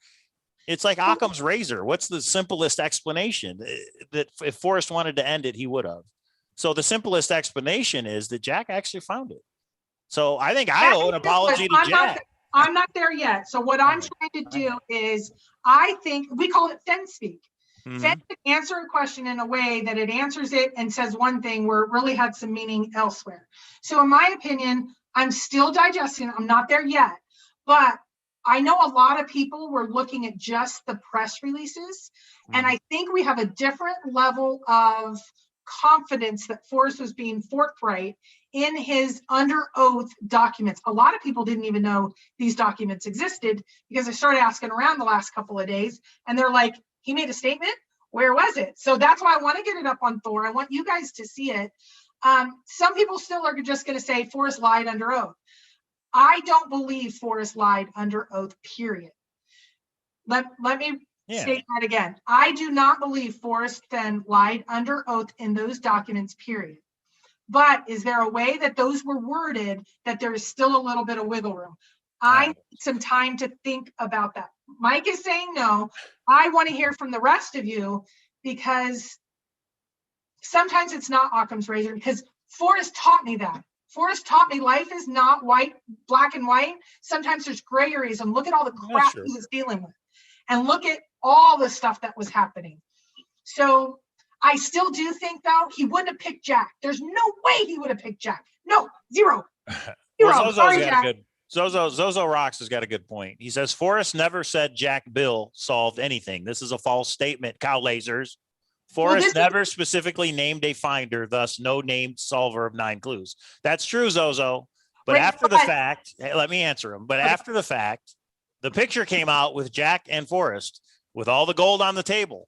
It's like Occam's razor. What's the simplest explanation? That if Forrest wanted to end it, he would have. So the simplest explanation is that Jack actually found it. So I think I owe an apology to Jack. I'm not there yet. So what I'm trying to do is, I think we call it Fenn speak. Mhm. Fenn can answer a question in a way that it answers it and says one thing where it really had some meaning elsewhere. So in my opinion, I'm still digesting. I'm not there yet, but I know a lot of people were looking at just the press releases. And I think we have a different level of confidence that Forrest was being forthright in his under oath documents. A lot of people didn't even know these documents existed because I started asking around the last couple of days and they're like, he made a statement. Where was it? So that's why I want to get it up on Thor. I want you guys to see it. Some people still are just going to say Forrest lied under oath. I don't believe Forrest lied under oath, period. Let me state that again. I do not believe Forrest Fenn lied under oath in those documents, period. But is there a way that those were worded that there is still a little bit of wiggle room? I need some time to think about that. Mike is saying no. I want to hear from the rest of you because sometimes it's not Occam's razor, because Forrest taught me that. Forrest taught me life is not white, black and white. Sometimes there's gray areas, and look at all the crap he was dealing with. And look at all the stuff that was happening. So I still do think, though, he wouldn't have picked Jack. There's no way he would have picked Jack. No, zero. Well, Zozo Rocks has got a good point. He says Forrest never said Jack Bill solved anything. This is a false statement, Cowlazars. Forrest never specifically named a finder, thus no named solver of 9 clues. That's true, Zozo. But after the fact, let me answer him. But after the fact, the picture came out with Jack and Forrest with all the gold on the table.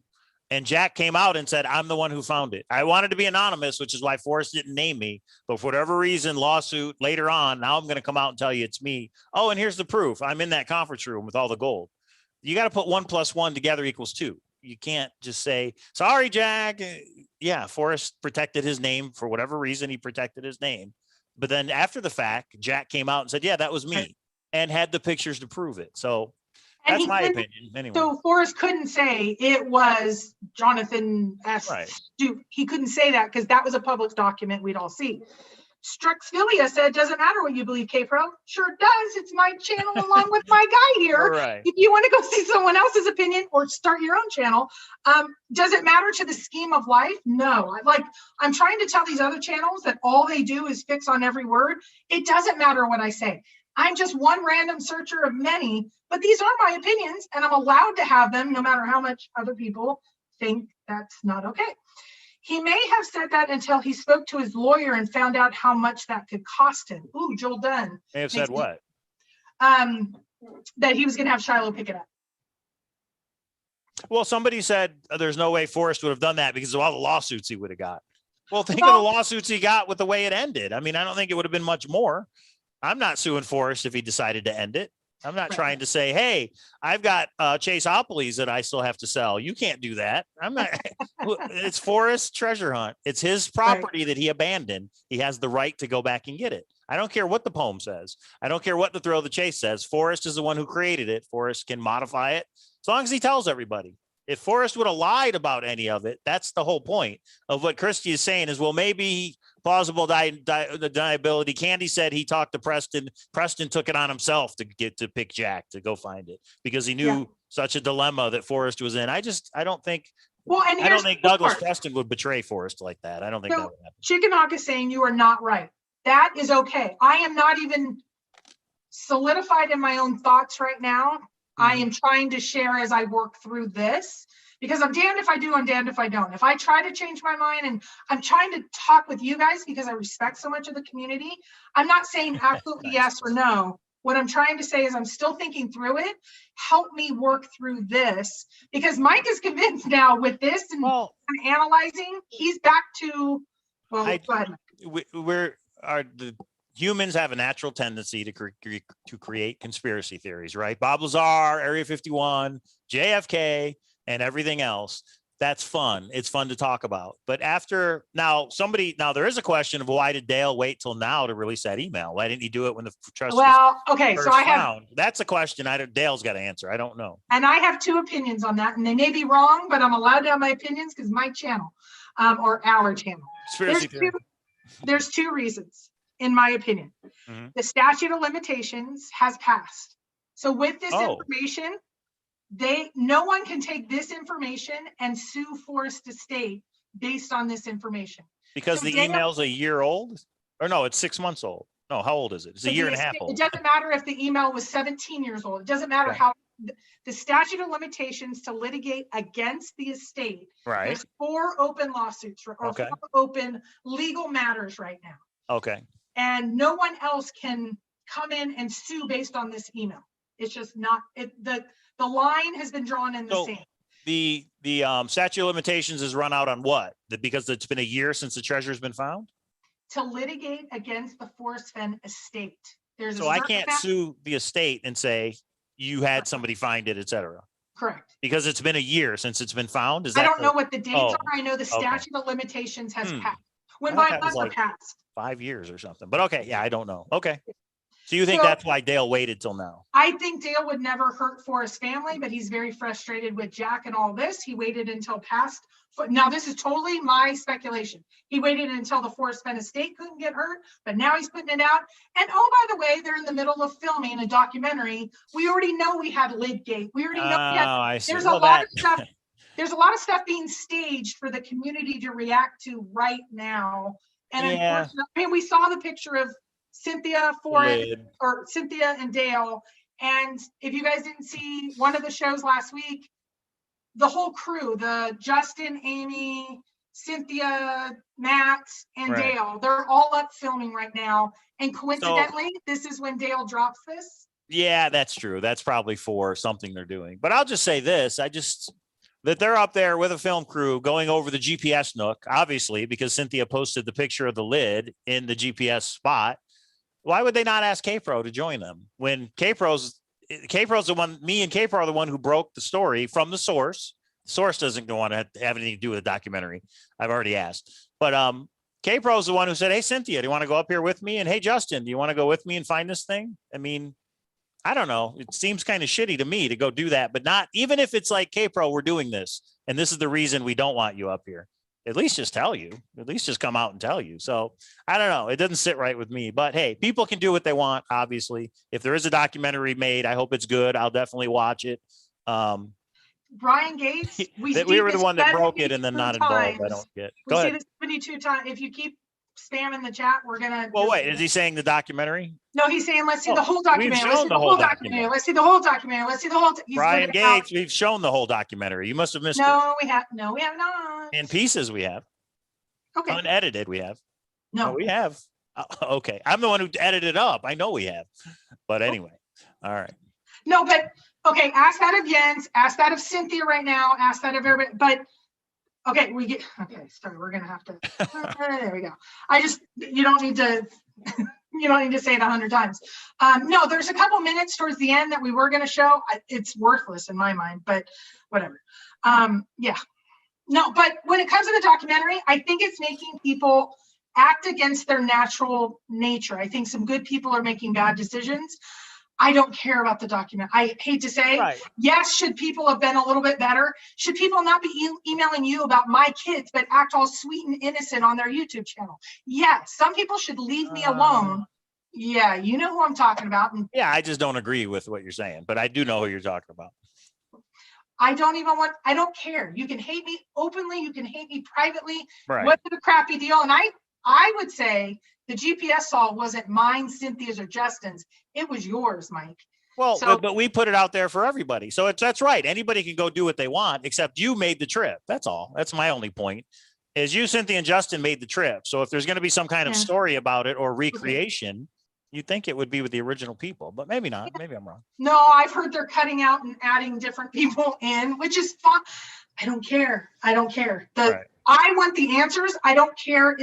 And Jack came out and said, I'm the one who found it. I wanted to be anonymous, which is why Forrest didn't name me. But for whatever reason, lawsuit later on, now I'm going to come out and tell you it's me. Oh, and here's the proof. I'm in that conference room with all the gold. You got to put 1 + 1 together equals 2. You can't just say, sorry, Jack. Yeah, Forrest protected his name for whatever reason. He protected his name. But then after the fact, Jack came out and said, yeah, that was me, and had the pictures to prove it. So And That's he my couldn't- opinion. Anyway, So Forrest couldn't say it was Jonathan S. Right. Stoup. He couldn't say that because that was a public document we'd all see. Struxfilia said, doesn't matter what you believe, Kpro. Sure does. It's my channel along with my guy here. right. If you want to go see someone else's opinion or start your own channel, does it matter to the scheme of life? No. I'm trying to tell these other channels that all they do is fix on every word. It doesn't matter what I say. I'm just one random searcher of many, but these are my opinions and I'm allowed to have them no matter how much other people think that's not okay. He may have said that until he spoke to his lawyer and found out how much that could cost him. Ooh, Joel Dunn. May have said what? That he was going to have Shiloh pick it up. Well, somebody said there's no way Forrest would have done that because of all the lawsuits he would have got. Well, think of the lawsuits he got with the way it ended. I mean, I don't think it would have been much more. I'm not suing Forrest if he decided to end it. I'm not trying to say, hey, I've got Chaseopolis that I still have to sell. You can't do that. I'm not. It's Forrest's treasure hunt. It's his property that he abandoned. He has the right to go back and get it. I don't care what the poem says. I don't care what the Thrill of the Chase says. Forrest is the one who created it. Forrest can modify it as long as he tells everybody. If Forrest would have lied about any of it, that's the whole point of what Christy is saying is, well, maybe plausible deniability. Candy said he talked to Preston. Preston took it on himself to pick Jack to go find it because he knew such a dilemma that Forrest was in. I don't think. Well, and I don't think Douglas Preston would betray Forrest like that. I don't think that would happen. Chicken Hawk is saying you are not right. That is okay. I am not even solidified in my own thoughts right now. I am trying to share as I work through this because I'm damned if I do, I'm damned if I don't. If I try to change my mind, and I'm trying to talk with you guys because I respect so much of the community, I'm not saying absolutely yes or no. What I'm trying to say is I'm still thinking through it. Help me work through this because Mike is convinced now with this and analyzing. He's back to, go ahead. The humans have a natural tendency to create conspiracy theories, right? Bob Lazar, Area 51, JFK, and everything else. That's fun. It's fun to talk about. But now there is a question of why did Dale wait till now to release that email? Why didn't he do it when the trust? Well, okay, so I have. That's a question Dale's got to answer. I don't know. And I have two opinions on that, and they may be wrong, but I'm allowed to have my opinions because my channel, or our channel. There's two reasons. In my opinion, the statute of limitations has passed. So with this information, no one can take this information and sue Forrest Estate based on this information. Because the email's a year old? Or no, it's 6 months old. No, how old is it? It's a year and a half old. It doesn't matter if the email was 17 years old. It doesn't matter how the statute of limitations to litigate against the estate. Right. There's 4 open lawsuits or 4 open legal matters right now. Okay. And no one else can come in and sue based on this email. It's just not the line has been drawn in the sand. The statute of limitations is run out on what? Because it's been a year since the treasure's been found? To litigate against the Forrest Fenn estate. So I can't sue the estate and say you had somebody find it, etc. Correct. Because it's been a year since it's been found. I don't know what the dates are. I know the statute of limitations has passed. When my mother passed. 5 years or something. But okay, yeah, I don't know. Okay. So you think that's why Dale waited till now? I think Dale would never hurt Forrest's family, but he's very frustrated with Jack and all this. He waited until past. Now, this is totally my speculation. He waited until the Forrest Fenn estate couldn't get hurt, but now he's putting it out. And oh, by the way, they're in the middle of filming a documentary. We already know we had Lidgate. We already know there's a lot of stuff. There's a lot of stuff being staged for the community to react to right now. And unfortunately, we saw the picture of Cynthia and Dale. And if you guys didn't see one of the shows last week, the whole crew, the Justin, Amy, Cynthia, Matt, and Dale, they're all up filming right now. And coincidentally, this is when Dale drops this. Yeah, that's true. That's probably for something they're doing. But I'll just say this. That they're up there with a film crew going over the GPS nook, obviously, because Cynthia posted the picture of the lid in the GPS spot. Why would they not ask Kpro to join them when Kpro's the one, me and Kpro are the one who broke the story from the source. The source doesn't want to have anything to do with the documentary. I've already asked, but Kpro's the one who said, hey, Cynthia, do you want to go up here with me? And hey, Justin, do you want to go with me and find this thing? I mean, I don't know. It seems kind of shitty to me to go do that, but not even if it's like Kpro, we're doing this. And this is the reason we don't want you up here. At least just tell you, at least just come out and tell you. So I don't know. It doesn't sit right with me, but hey, people can do what they want. Obviously, if there is a documentary made, I hope it's good. I'll definitely watch it. Brian Gates, We were the one that broke it and then not involved. I don't get. We Go see ahead. this 72 times. If you keep spamming the chat, we're gonna. Well, wait, is he saying the documentary? No, he's saying let's see Oh, the whole documentary. we've Let's shown see the the whole whole documentary. documentary. Let's see the whole documentary. Let's see the whole. Brian Gates, we've shown the whole documentary. You must have missed it. No, we have not. In pieces, we have. Okay. Unedited, we have. No, we have. Okay, I'm the one who edited it up. I know we have. But anyway, all right. No, but okay. Ask that of Jens. Ask that of Cynthia right now. Ask that of everybody. But okay, sorry, we're gonna have to. There we go. You don't need to. You don't need to say it 100 times. No, there's a couple minutes towards the end that we were going to show. It's worthless in my mind, but whatever. Yeah. No, but when it comes to the documentary, I think it's making people act against their natural nature. I think some good people are making bad decisions. I don't care about the document. I hate to say, right. Yes, should people have been a little bit better? Should people not be emailing you about my kids, but act all sweet and innocent on their YouTube channel? Yeah, some people should leave me alone. Yeah, you know who I'm talking about. And yeah, I just don't agree with what you're saying, but I do know who you're talking about. I don't care. You can hate me openly. You can hate me privately. Right. What's the crappy deal? And I would say the GPS solve wasn't mine, Cynthia's, or Justin's. It was yours, Mike. Well, but we put it out there for everybody. So that's right. Anybody can go do what they want, except you made the trip. That's all. That's my only point. Is you, Cynthia, and Justin made the trip. So if there's going to be some kind of story about it or recreation, you'd think it would be with the original people, but maybe not. Maybe I'm wrong. No, I've heard they're cutting out and adding different people in, which is fun. I don't care. I want the answers. I don't care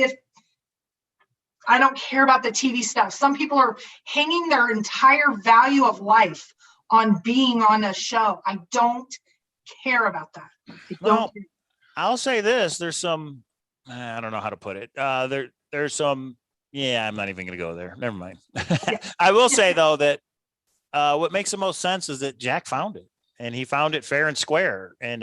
about the TV stuff. Some people are hanging their entire value of life on being on a show. I don't care about that. I'll say this. There's some, I don't know how to put it. There's some, I'm not even going to go there. Never mind. I will say though, that what makes the most sense is that Jack found it and he found it fair and square. And,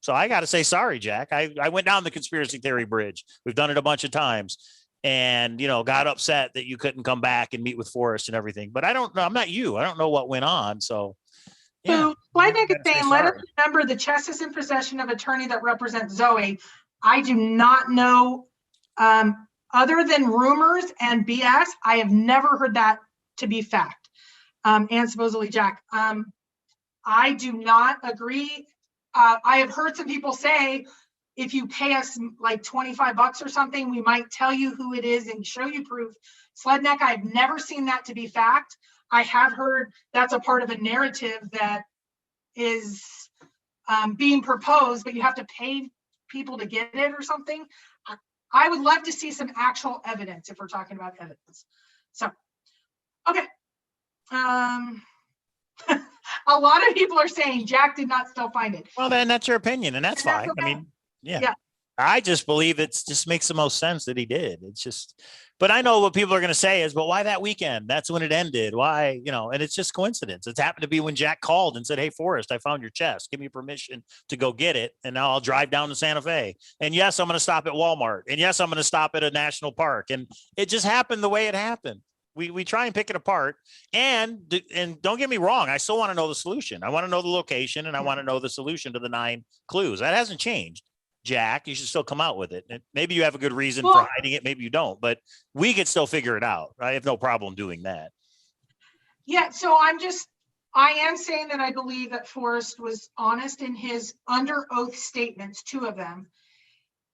so I got to say, sorry, Jack. I went down the conspiracy theory bridge. We've done it a bunch of times. And, got upset that you couldn't come back and meet with Forrest and everything. But I don't know. I'm not you. I don't know what went on. So, So Flamingo is saying, let us remember the chest is in possession of attorney that represents Zoe. I do not know, other than rumors and BS, I have never heard that to be fact. And supposedly Jack. I do not agree. I have heard some people say, if you pay us like $25 or something, we might tell you who it is and show you proof. Sledneck, I've never seen that to be fact. I have heard that's a part of a narrative that is being proposed, but you have to pay people to get it or something. I would love to see some actual evidence if we're talking about evidence. So, okay. A lot of people are saying Jack did not still find it. Well, then that's your opinion, and that's fine. Okay. I mean, yeah. I just believe it just makes the most sense that he did. It's just, but I know what people are going to say is, but why that weekend? That's when it ended. Why, and it's just coincidence. It's happened to be when Jack called and said, hey, Forrest, I found your chest. Give me permission to go get it. And now I'll drive down to Santa Fe. And yes, I'm going to stop at Walmart. And yes, I'm going to stop at a national park. And it just happened the way it happened. We try and pick it apart. And don't get me wrong. I still want to know the solution. I want to know the location and I want to know the solution to the 9 clues. That hasn't changed. Jack, you should still come out with it. And maybe you have a good reason for hiding it. Maybe you don't, but we could still figure it out. I have no problem doing that. Yeah. So I am saying that I believe that Forrest was honest in his under oath statements, 2 of them.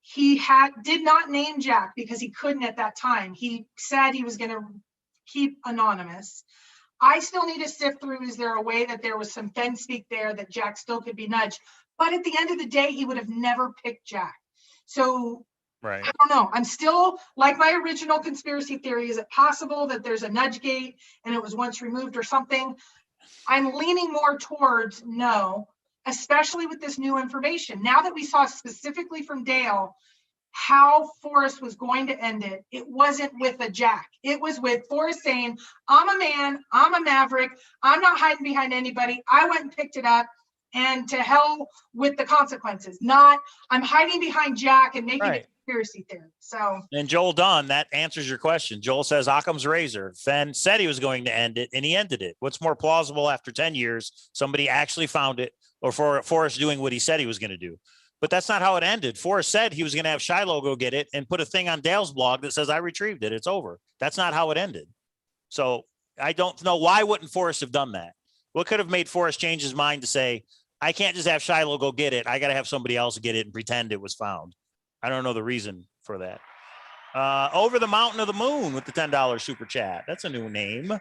He did not name Jack because he couldn't at that time. He said he was going to keep anonymous. I still need to sift through, is there a way that there was some Fenn speak there that Jack still could be nudged? But at the end of the day, he would have never picked Jack. So right. I don't know. I'm still like my original conspiracy theory. Is it possible that there's a nudge gate and it was once removed or something? I'm leaning more towards no, especially with this new information. Now that we saw specifically from Dale how Forrest was going to end it, it wasn't with a Jack. It was with Forrest saying, I'm a man, I'm a maverick, I'm not hiding behind anybody. I went and picked it up, and to hell with the consequences. Not, I'm hiding behind Jack and making a conspiracy theory. So, and Joel Dunn, that answers your question. Joel says Occam's razor. Fenn said he was going to end it, and he ended it. What's more plausible after 10 years, somebody actually found it, or for Forrest doing what he said he was going to do? But that's not how it ended. Forrest said he was going to have Shiloh go get it and put a thing on Dale's blog that says, I retrieved it. It's over. That's not how it ended. So I don't know, why wouldn't Forrest have done that? What could have made Forrest change his mind to say, I can't just have Shiloh go get it. I got to have somebody else get it and pretend it was found. I don't know the reason for that. Over the Mountain of the Moon with the $10 super chat. That's a new name.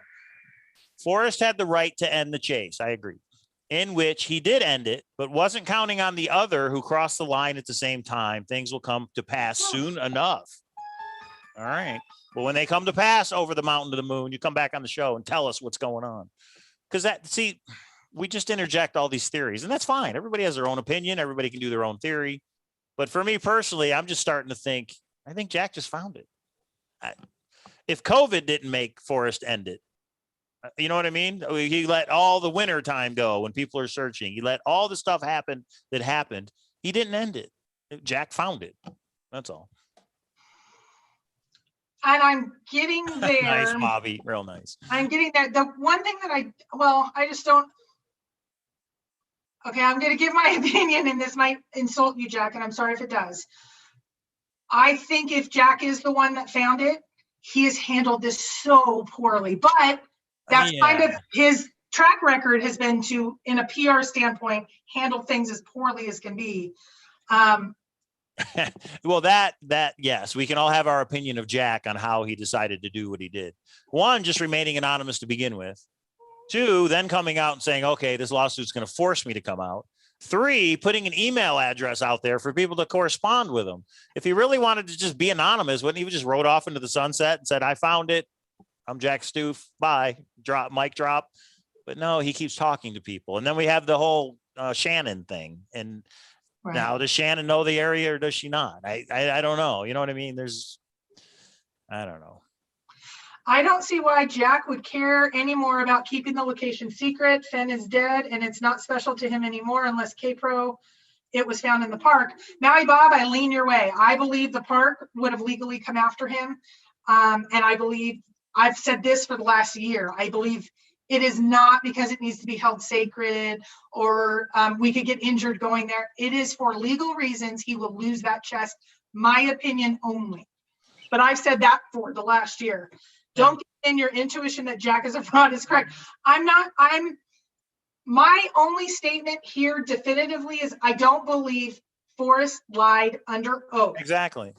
Forrest had the right to end the chase. I agree. In which he did end it, but wasn't counting on the other who crossed the line at the same time. Things will come to pass soon enough. All right. Well, when they come to pass over the Mountain to the Moon, you come back on the show and tell us what's going on. Because we just interject all these theories, and that's fine. Everybody has their own opinion. Everybody can do their own theory. But for me personally, I'm just starting to think, I think Jack just found it. If COVID didn't make Forrest end it, you know what I mean? He let all the winter time go when people are searching. He let all the stuff happen that happened. He didn't end it. Jack found it. That's all. and I'm getting there. Nice, Bobby. Real nice. I'm getting there. The one thing that I just don't. Okay, I'm going to give my opinion, and this might insult you, Jack, and I'm sorry if it does. I think if Jack is the one that found it, he has handled this so poorly. But that's kind of his track record has been to, in a PR standpoint, handle things as poorly as can be. Well, yes, we can all have our opinion of Jack on how he decided to do what he did. One, just remaining anonymous to begin with. Two, then coming out and saying, okay, this lawsuit's going to force me to come out. Three, putting an email address out there for people to correspond with him. If he really wanted to just be anonymous, wouldn't he just rode off into the sunset and said, I found it. I'm Jack Stoof. Bye. Drop, mic drop. But no, he keeps talking to people. And then we have the whole Shannon thing. And now, does Shannon know the area or does she not? I don't know. You know what I mean? I don't know. I don't see why Jack would care anymore about keeping the location secret. Fenn is dead, and it's not special to him anymore unless Kpro, it was found in the park. Maui Bob, I lean your way. I believe the park would have legally come after him. And I believe, I've said this for the last year, I believe it is not because it needs to be held sacred or we could get injured going there. It is for legal reasons. He will lose that chest. My opinion only. But I've said that for the last year. Don't get in your intuition that Jack is a fraud is correct. My only statement here definitively is I don't believe Forrest lied under oath. Exactly.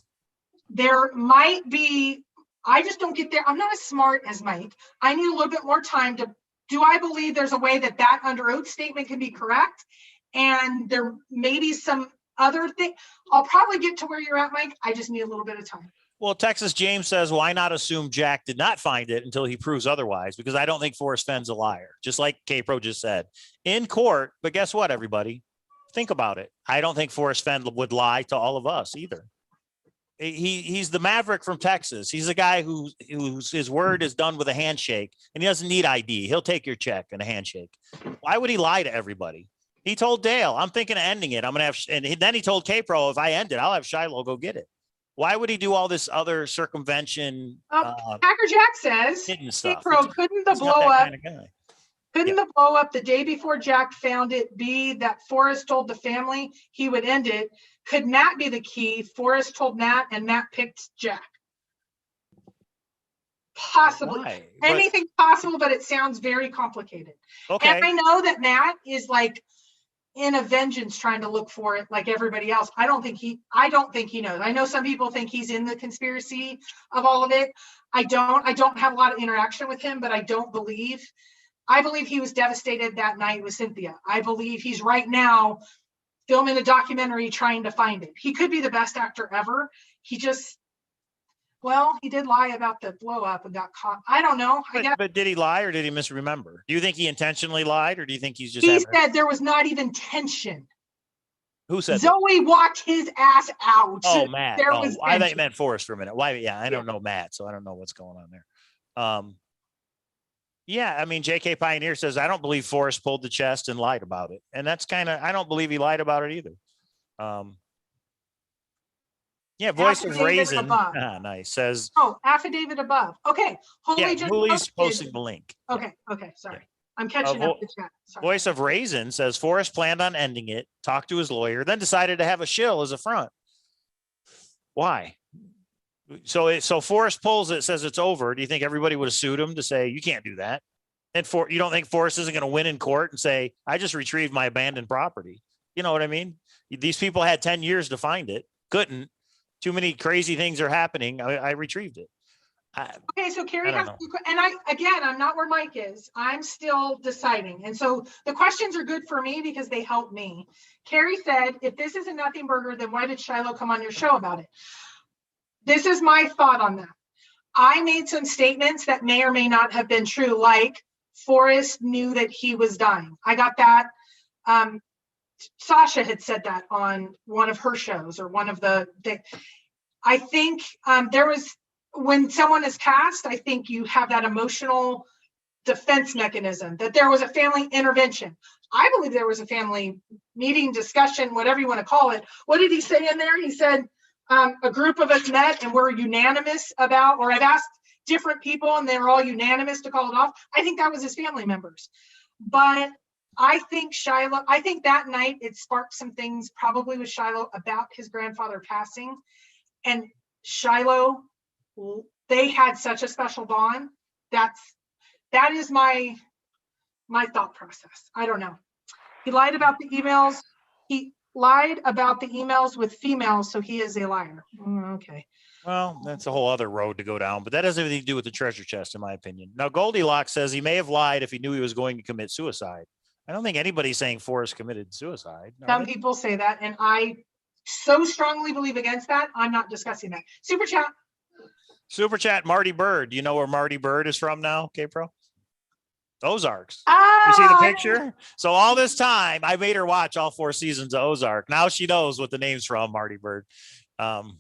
There might be, I just don't get there. I'm not as smart as Mike. I need a little bit more time do I believe there's a way that under oath statement can be correct? And there may be some other thing. I'll probably get to where you're at, Mike. I just need a little bit of time. Well, Texas James says, why not assume Jack did not find it until he proves otherwise? Because I don't think Forrest Fenn's a liar, just like Kpro just said in court. But guess what, everybody? Think about it. I don't think Forrest Fenn would lie to all of us either. He's the maverick from Texas. He's a guy who's his word is done with a handshake, and he doesn't need ID. He'll take your check and a handshake. Why would he lie to everybody? He told Dale, I'm thinking of ending it. I'm going to have, and then he told Kpro, if I end it, I'll have Shiloh go get it. Why would he do all this other circumvention? Hacker Jack says, Kpro, couldn't the blow up the day before Jack found it be that Forrest told the family he would end it? Could Nat be the key? Forrest told Nat and Nat picked Jack. Possibly. Anything possible, but it sounds very complicated. Okay. And I know that Nat is like in a vengeance trying to look for it like everybody else. I don't think he knows. I know some people think he's in the conspiracy of all of it. I don't have a lot of interaction with him, but I believe he was devastated that night with Cynthia. I believe he's right now filming a documentary trying to find it. He could be the best actor ever. He did lie about the blow up and got caught. I don't know. But did he lie or did he misremember? Do you think he intentionally lied or do you think he's just? He said there was not even tension. Who said that? Zoe walked his ass out. Oh, Matt. There Oh, was I thought you tension. meant Forrest for a minute. Why? Yeah, I don't know Matt, so I don't know what's going on there. Yeah, I mean, JK Pioneer says, I don't believe Forrest pulled the chest and lied about it. And that's kind of, I don't believe he lied about it either. Yeah, Voice of Affidavit Raisin, above. nice, says, Oh, affidavit above. Okay. Holy yeah, just Julie's posted. posting the link. Okay. Okay. Sorry. I'm catching up the chat. Sorry. Voice of Raisin says Forrest planned on ending it, talked to his lawyer, then decided to have a shill as a front. Why? So Forrest pulls it, says it's over. Do you think everybody would have sued him to say, you can't do that? And you don't think Forrest isn't going to win in court and say, I just retrieved my abandoned property? You know what I mean? These people had 10 years to find it. Couldn't. Too many crazy things are happening. I retrieved it. Okay, so Carrie has, and I'm not where Mike is. I'm still deciding. And so the questions are good for me because they help me. Carrie said, if this is a nothing burger, then why did Shiloh come on your show about it? This is my thought on that. I made some statements that may or may not have been true, like Forrest knew that he was dying. I got that. Sasha had said that on one of her shows or one of I think there was, when someone is cast, I think you have that emotional defense mechanism that there was a family intervention. I believe there was a family meeting, discussion, whatever you want to call it. What did he say in there? He said, a group of us met and we're unanimous about, or I've asked different people and they were all unanimous to call it off. I think that was his family members. But I think that night it sparked some things probably with Shiloh about his grandfather passing. And Shiloh, they had such a special bond. That is my thought process. I don't know. He lied about the emails. He lied about the emails with females, so he is a liar. Okay. Well, that's a whole other road to go down, but that doesn't have anything to do with the treasure chest, in my opinion. Now, Goldilocks says he may have lied if he knew he was going to commit suicide. I don't think anybody's saying Forrest committed suicide. Some people say that, and I so strongly believe against that. I'm not discussing that. Super chat, Marty Bird. Do you know where Marty Bird is from now, Kpro? Ozarks. Oh, you see the picture? So all this time, I made her watch all 4 seasons of Ozark. Now she knows what the name's from, Marty Bird. Okay.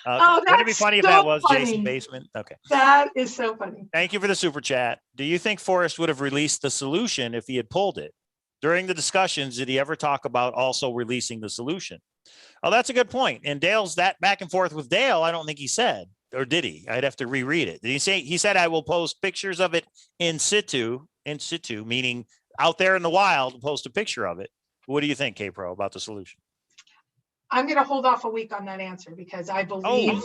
Wouldn't it be funny if that was Jason Baseman? Okay. That is so funny. Thank you for the super chat. Do you think Forrest would have released the solution if he had pulled it? During the discussions, did he ever talk about also releasing the solution? Oh, that's a good point. And Dale's that back and forth with Dale, I don't think he said, or did he? I'd have to reread it. Did he say, he said, I will post pictures of it in situ, meaning out there in the wild, post a picture of it. What do you think, Kpro, about the solution? I'm going to hold off a week on that answer because I believe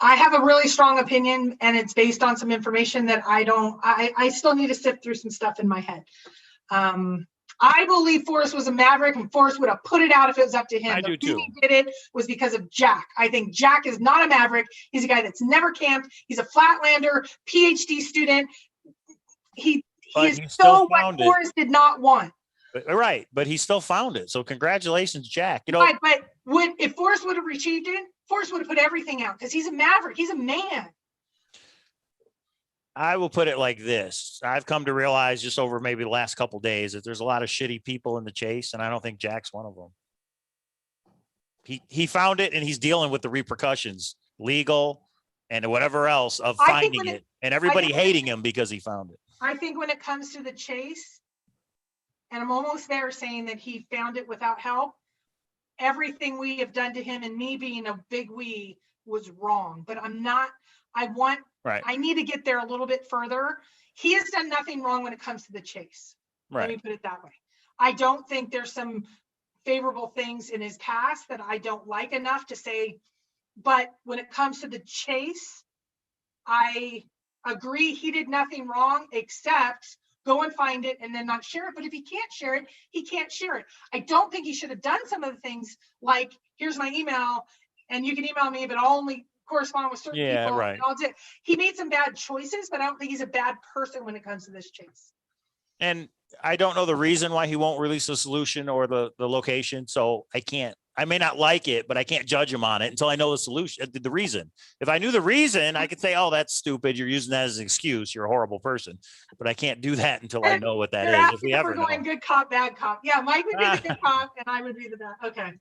I have a really strong opinion and it's based on some information that I still need to sift through some stuff in my head. I believe Forrest was a maverick and Forrest would have put it out if it was up to him. I do too. He did it was because of Jack. I think Jack is not a maverick. He's a guy that's never camped. He's a flatlander, PhD student. He is so what Forrest did not want. Right, but he still found it. So congratulations, Jack. You know, right, but if Forrest would have retrieved it, Forrest would have put everything out because he's a maverick. He's a man. I will put it like this. I've come to realize just over maybe the last couple of days that there's a lot of shitty people in the chase, and I don't think Jack's one of them. He found it, and he's dealing with the repercussions, legal and whatever else of finding it, and everybody hating him because he found it. I think when it comes to the chase, and I'm almost there saying that he found it without help, everything we have done to him and me being a big we was wrong, but I'm not, I need to get there a little bit further. He has done nothing wrong when it comes to the chase. Right. Let me put it that way. I don't think there's some favorable things in his past that I don't like enough to say, but when it comes to the chase, I agree he did nothing wrong except go and find it and then not share it. But if he can't share it, he can't share it. I don't think he should have done some of the things like, here's my email and you can email me, but I'll only correspond with certain people. Right. He made some bad choices, but I don't think he's a bad person when it comes to this chase. And I don't know the reason why he won't release the solution or the location. So I I may not like it, but I can't judge him on it until I know the solution, the reason. If I knew the reason, I could say, oh, that's stupid. You're using that as an excuse. You're a horrible person. But I can't do that until I know what that You're is. If asking we if ever we're going know. good cop, bad cop. Yeah, Mike would be the good cop and I would be the bad. Okay.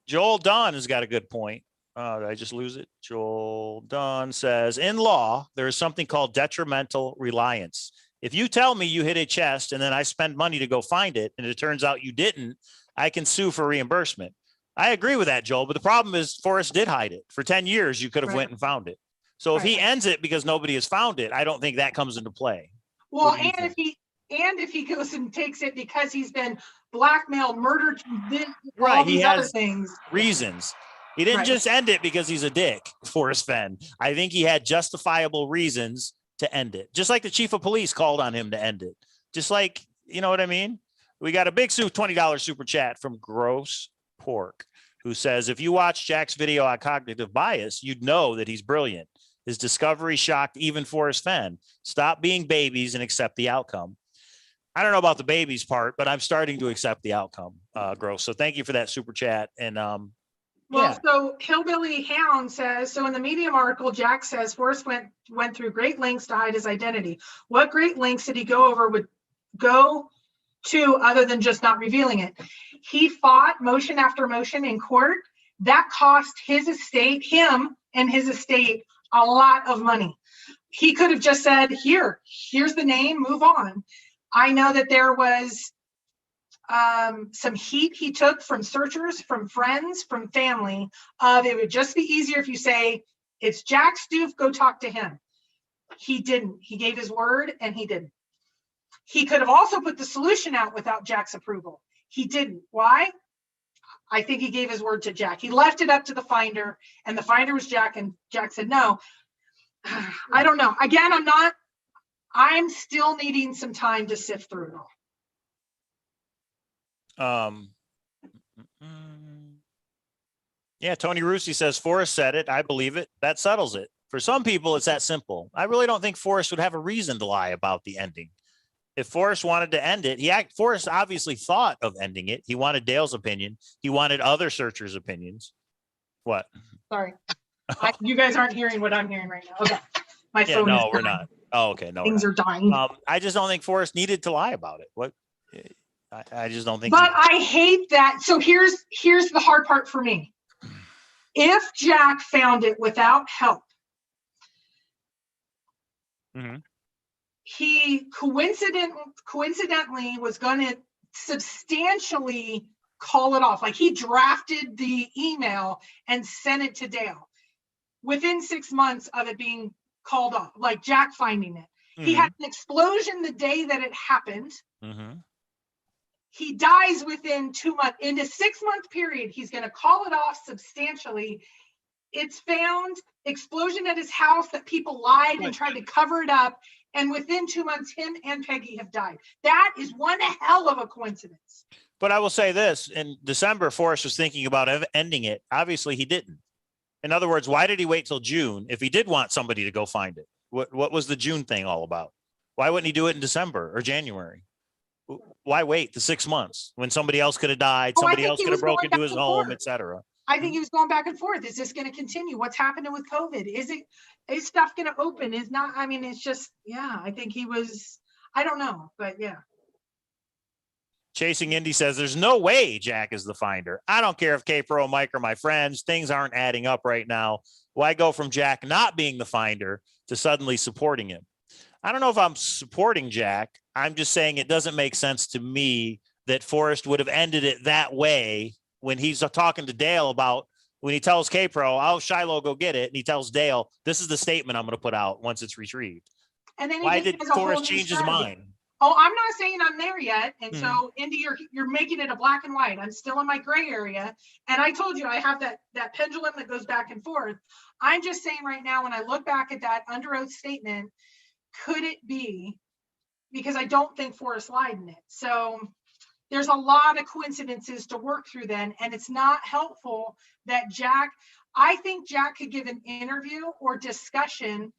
Joel Dunn has got a good point. Did I just lose it? Joel Dunn says, in law, there is something called detrimental reliance. If you tell me you hit a chest and then I spend money to go find it and it turns out you didn't, I can sue for reimbursement. I agree with that, Joel, but the problem is Forrest did hide it. For 10 years, you could have went and found it. So if he ends it because nobody has found it, I don't think that comes into play. Well, and if he goes and takes it because he's been blackmailed, murdered, all these other things. Reasons. He didn't just end it because he's a dick, Forrest Fenn. I think he had justifiable reasons to end it. Just like the chief of police called on him to end it. Just like, you know what I mean? We got a big $20 super chat from Gross Pork, who says, if you watch Jack's video on cognitive bias, you'd know that he's brilliant. His discovery shocked even Forrest Fenn. Stop being babies and accept the outcome. I don't know about the babies part, but I'm starting to accept the outcome, Gross. So thank you for that super chat. And so Hillbilly Hound says, so in the Medium article, Jack says Forrest went through great lengths to hide his identity. What great lengths did he go to other than just not revealing it? He fought motion after motion in court. That cost his estate, him and his estate, a lot of money. He could have just said, here's the name, move on. I know that there was some heat he took from searchers, from friends, from family. It would just be easier if you say, it's Jack Stoof, go talk to him. He didn't. He gave his word and he didn't. He could have also put the solution out without Jack's approval. He didn't. Why? I think he gave his word to Jack. He left it up to the finder, and the finder was Jack, and Jack said no. I don't know. Again, I'm still needing some time to sift through it all. Yeah, Tony Russi says Forrest said it. I believe it. That settles it. For some people, it's that simple. I really don't think Forrest would have a reason to lie about the ending. If Forrest wanted to end it, Forrest obviously thought of ending it. He wanted Dale's opinion. He wanted other searchers' opinions. What? Sorry. You guys aren't hearing what I'm hearing right now. Okay. My phone is we're not. Oh, okay. No, things are dying. I just don't think Forrest needed to lie about it. What? I just don't think. But I hate that. So here's the hard part for me. If Jack found it without help, he coincidentally was going to substantially call it off. Like he drafted the email and sent it to Dale within 6 months of it being called off, like Jack finding it. He had an explosion the day that it happened. He dies within 2 months. In a 6 month period, he's going to call it off substantially. It's found, explosion at his house that people lied and tried to cover it up. And within 2 months, him and Peggy have died. That is one hell of a coincidence. But I will say this, in December, Forrest was thinking about ending it. Obviously, he didn't. In other words, why did he wait till June if he did want somebody to go find it? What was the June thing all about? Why wouldn't he do it in December or January? Why wait the 6 months when somebody else could have died, somebody else could have broken into his home, etc.? I think he was going back and forth. Is this going to continue? What's happening with COVID? Is stuff going to open? Is not, I mean, it's just, yeah, I think he was, I don't know, but yeah. Chasing Indy says, there's no way Jack is the finder. I don't care if Kpro and Mike are my friends. Things aren't adding up right now. Why go from Jack not being the finder to suddenly supporting him? I don't know if I'm supporting Jack. I'm just saying it doesn't make sense to me that Forrest would have ended it that way when he's talking to Dale about, when he tells Kpro, oh, Shiloh, go get it. And he tells Dale, this is the statement I'm going to put out once it's retrieved. And then why did Forrest change his mind? Oh, I'm not saying I'm there yet. And so, Indy, you're making it a black and white. I'm still in my gray area. And I told you I have that pendulum that goes back and forth. I'm just saying right now, when I look back at that under oath statement, could it be, because I don't think Forrest lied in it. So there's a lot of coincidences to work through then. And it's not helpful that I think Jack could give an interview or discussion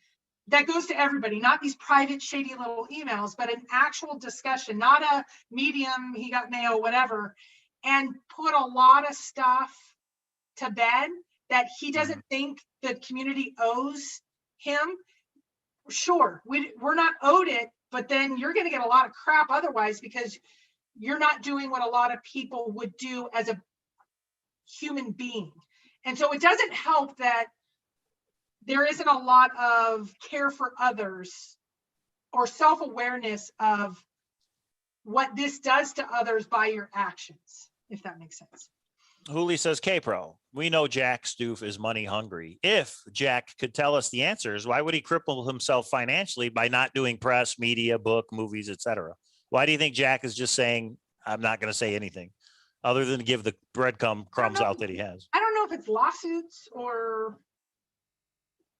that goes to everybody, not these private shady little emails, but an actual discussion, not a medium, he got mail, whatever. and put a lot of stuff to bed that he doesn't think the community owes him. Sure, we're not owed it, but then you're going to get a lot of crap otherwise because you're not doing what a lot of people would do as a human being. And so it doesn't help that there isn't a lot of care for others or self-awareness of what this does to others by your actions, if that makes sense. Hooli says, Kpro, we know Jack Stoof is money hungry. If Jack could tell us the answers, why would he cripple himself financially by not doing press, media, book, movies, etc.? Why do you think Jack is just saying, I'm not going to say anything other than give the crumbs out that he has? I don't know if it's lawsuits or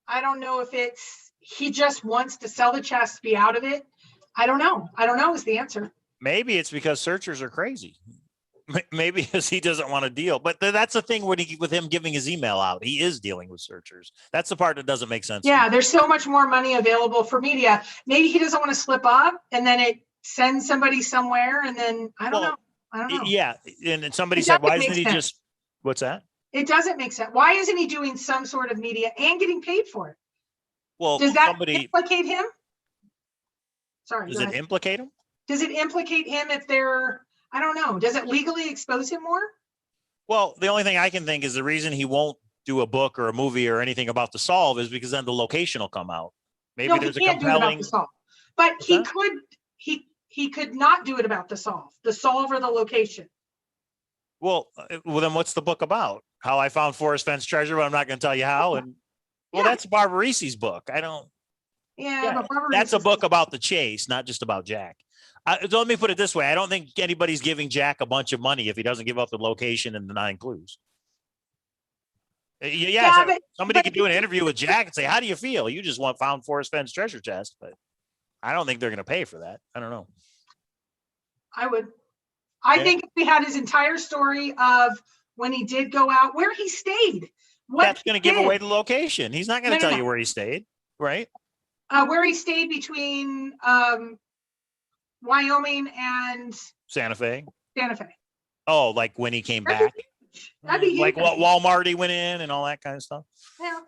I don't know if it's he just wants to sell the chest, be out of it. I don't know. I don't know is the answer. Maybe it's because searchers are crazy. Maybe because he doesn't want to deal. But that's the thing with him giving his email out. He is dealing with searchers. That's the part that doesn't make sense. Yeah, there's so much more money available for media. Maybe he doesn't want to slip up and then it sends somebody somewhere and then I don't know. I don't know. Yeah. And somebody said, why isn't he just, what's that? It doesn't make sense. Why isn't he doing some sort of media and getting paid for it? Well, does that implicate him? Sorry. Does it implicate him? Does it implicate him if they're, I don't know. Does it legally expose him more? Well, the only thing I can think is the reason he won't do a book or a movie or anything about the solve is because then the location will come out. Maybe no, there's he a can't do it about compelling. the solve. But he could, he could not do it about the solve or the location. Well, then what's the book about? How I found Forrest Fenn's treasure, but I'm not going to tell you how. And well, that's Barbara Reese's book. I don't. Yeah, but that's a book about the chase, not just about Jack. So let me put it this way. I don't think anybody's giving Jack a bunch of money if he doesn't give up the location and the 9 clues. Yeah, so somebody could do an interview with Jack and say, how do you feel? You just found Forrest Fenn's treasure chest, but I don't think they're going to pay for that. I don't know. I would. I think if we had his entire story of when he did go out, where he stayed. That's going to give away the location. He's not going to tell you where he stayed, right? Where he stayed between Wyoming and Santa Fe. Santa Fe. Oh, like when he came back. That'd be like what Walmart he went in and all that kind of stuff. Yeah.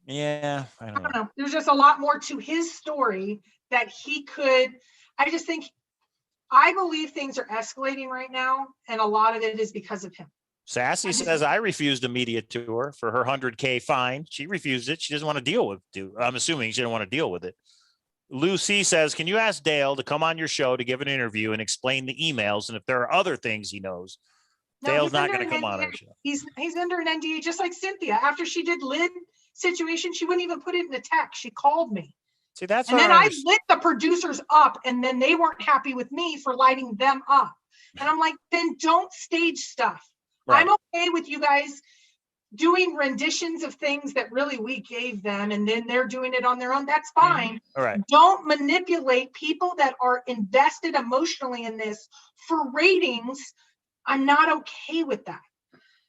Yeah. I don't know. There's just a lot more to his story that he could. I believe things are escalating right now, and a lot of it is because of him. Sassy says, I refused a media tour for her $100K fine. She refused it. She doesn't want to deal with it. I'm assuming she didn't want to deal with it. Lucy says, can you ask Dale to come on your show to give an interview and explain the emails? And if there are other things he knows, Dale's not going to come on our show. He's under an NDA, just like Cynthia. After she did Lynn situation, she wouldn't even put it in a text. She called me. See, that's and then I lit the producers up, and then they weren't happy with me for lighting them up. And I'm like, then don't stage stuff. Right. I'm okay with you guys doing renditions of things that really we gave them, and then they're doing it on their own. That's fine. All right. Don't manipulate people that are invested emotionally in this for ratings. I'm not okay with that.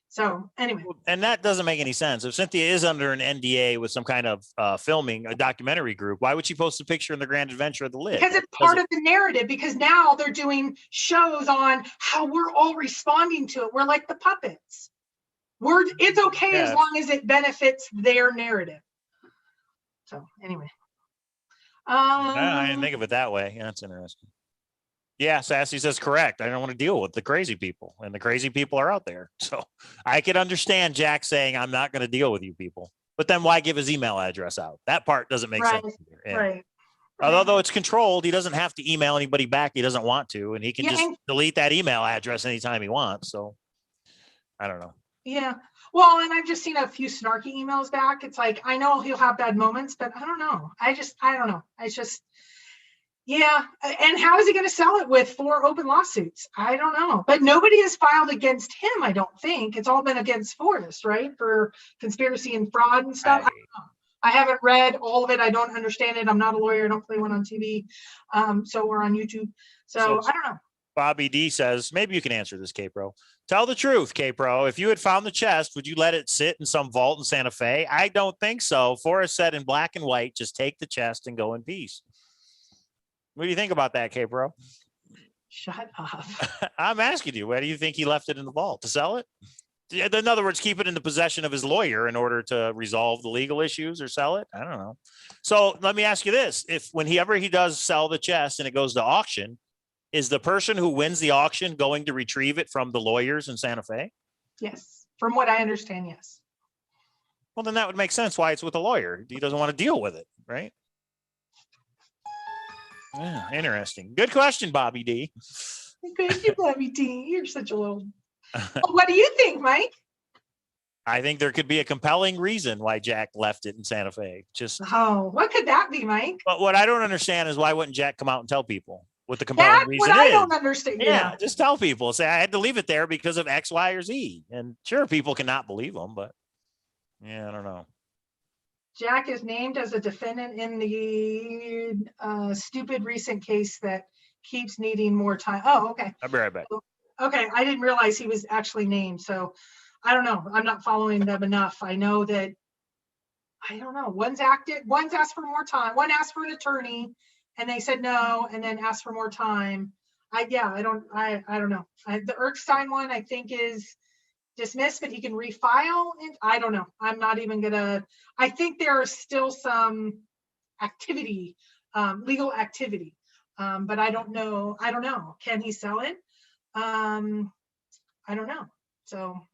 So anyway. And that doesn't make any sense. If Cynthia is under an NDA with some kind of filming, a documentary group, why would she post a picture in the Grand Adventure of the Lid? Because it's part of the narrative, because now they're doing shows on how we're all responding to it. We're like the puppets. It's okay as long as it benefits their narrative. So anyway. I didn't think of it that way. Yeah, that's interesting. Yeah, Sassy says correct. I don't want to deal with the crazy people, and the crazy people are out there. So I could understand Jack saying, I'm not going to deal with you people. But then why give his email address out? That part doesn't make sense. Yeah. Right. Although it's controlled, he doesn't have to email anybody back. He doesn't want to, and he can just delete that email address anytime he wants. So I don't know. Yeah. Well, and I've just seen a few snarky emails back. It's like, I know he'll have bad moments, but I don't know. I don't know. It's just, yeah. And how is he going to sell it with 4 open lawsuits? I don't know. But nobody has filed against him, I don't think. It's all been against Forrest, right? For conspiracy and fraud and stuff. I don't know. I haven't read all of it. I don't understand it. I'm not a lawyer. I don't play one on TV. So we're on YouTube. So I don't know. Bobby D says, maybe you can answer this, Kpro. Tell the truth, Kpro. If you had found the chest, would you let it sit in some vault in Santa Fe? I don't think so. Forrest said in black and white, just take the chest and go in peace. What do you think about that, Kpro? Shut up. I'm asking you, why do you think he left it in the vault? To sell it? In other words, keep it in the possession of his lawyer in order to resolve the legal issues or sell it? I don't know. So let me ask you this. If whenever he does sell the chest and it goes to auction, is the person who wins the auction going to retrieve it from the lawyers in Santa Fe? Yes. From what I understand, yes. Well, then that would make sense why it's with a lawyer. He doesn't want to deal with it, right? Yeah, interesting. Good question, Bobby D. Thank you, Bobby D. You're such a little. Well, what do you think, Mike? I think there could be a compelling reason why Jack left it in Santa Fe. Just what could that be, Mike? but what I don't understand is why wouldn't Jack come out and tell people what the compelling That's reason what I is? don't understand. Yeah, just tell people. Say I had to leave it there because of X, Y, or Z. And sure, people cannot believe them, but yeah, I don't know. Jack is named as a defendant in the stupid recent case that keeps needing more time. Oh, okay. I'll be right back. Okay, I didn't realize he was actually named. So I don't know. I'm not following them enough. I know that, I don't know. One's asked for more time. One asked for an attorney and they said no, and then asked for more time. I don't know. The Erskine one I think is dismissed, but he can refile it. I don't know. I'm not even gonna, I think there is still some activity, legal activity. But I don't know. Can he sell it? I don't know. So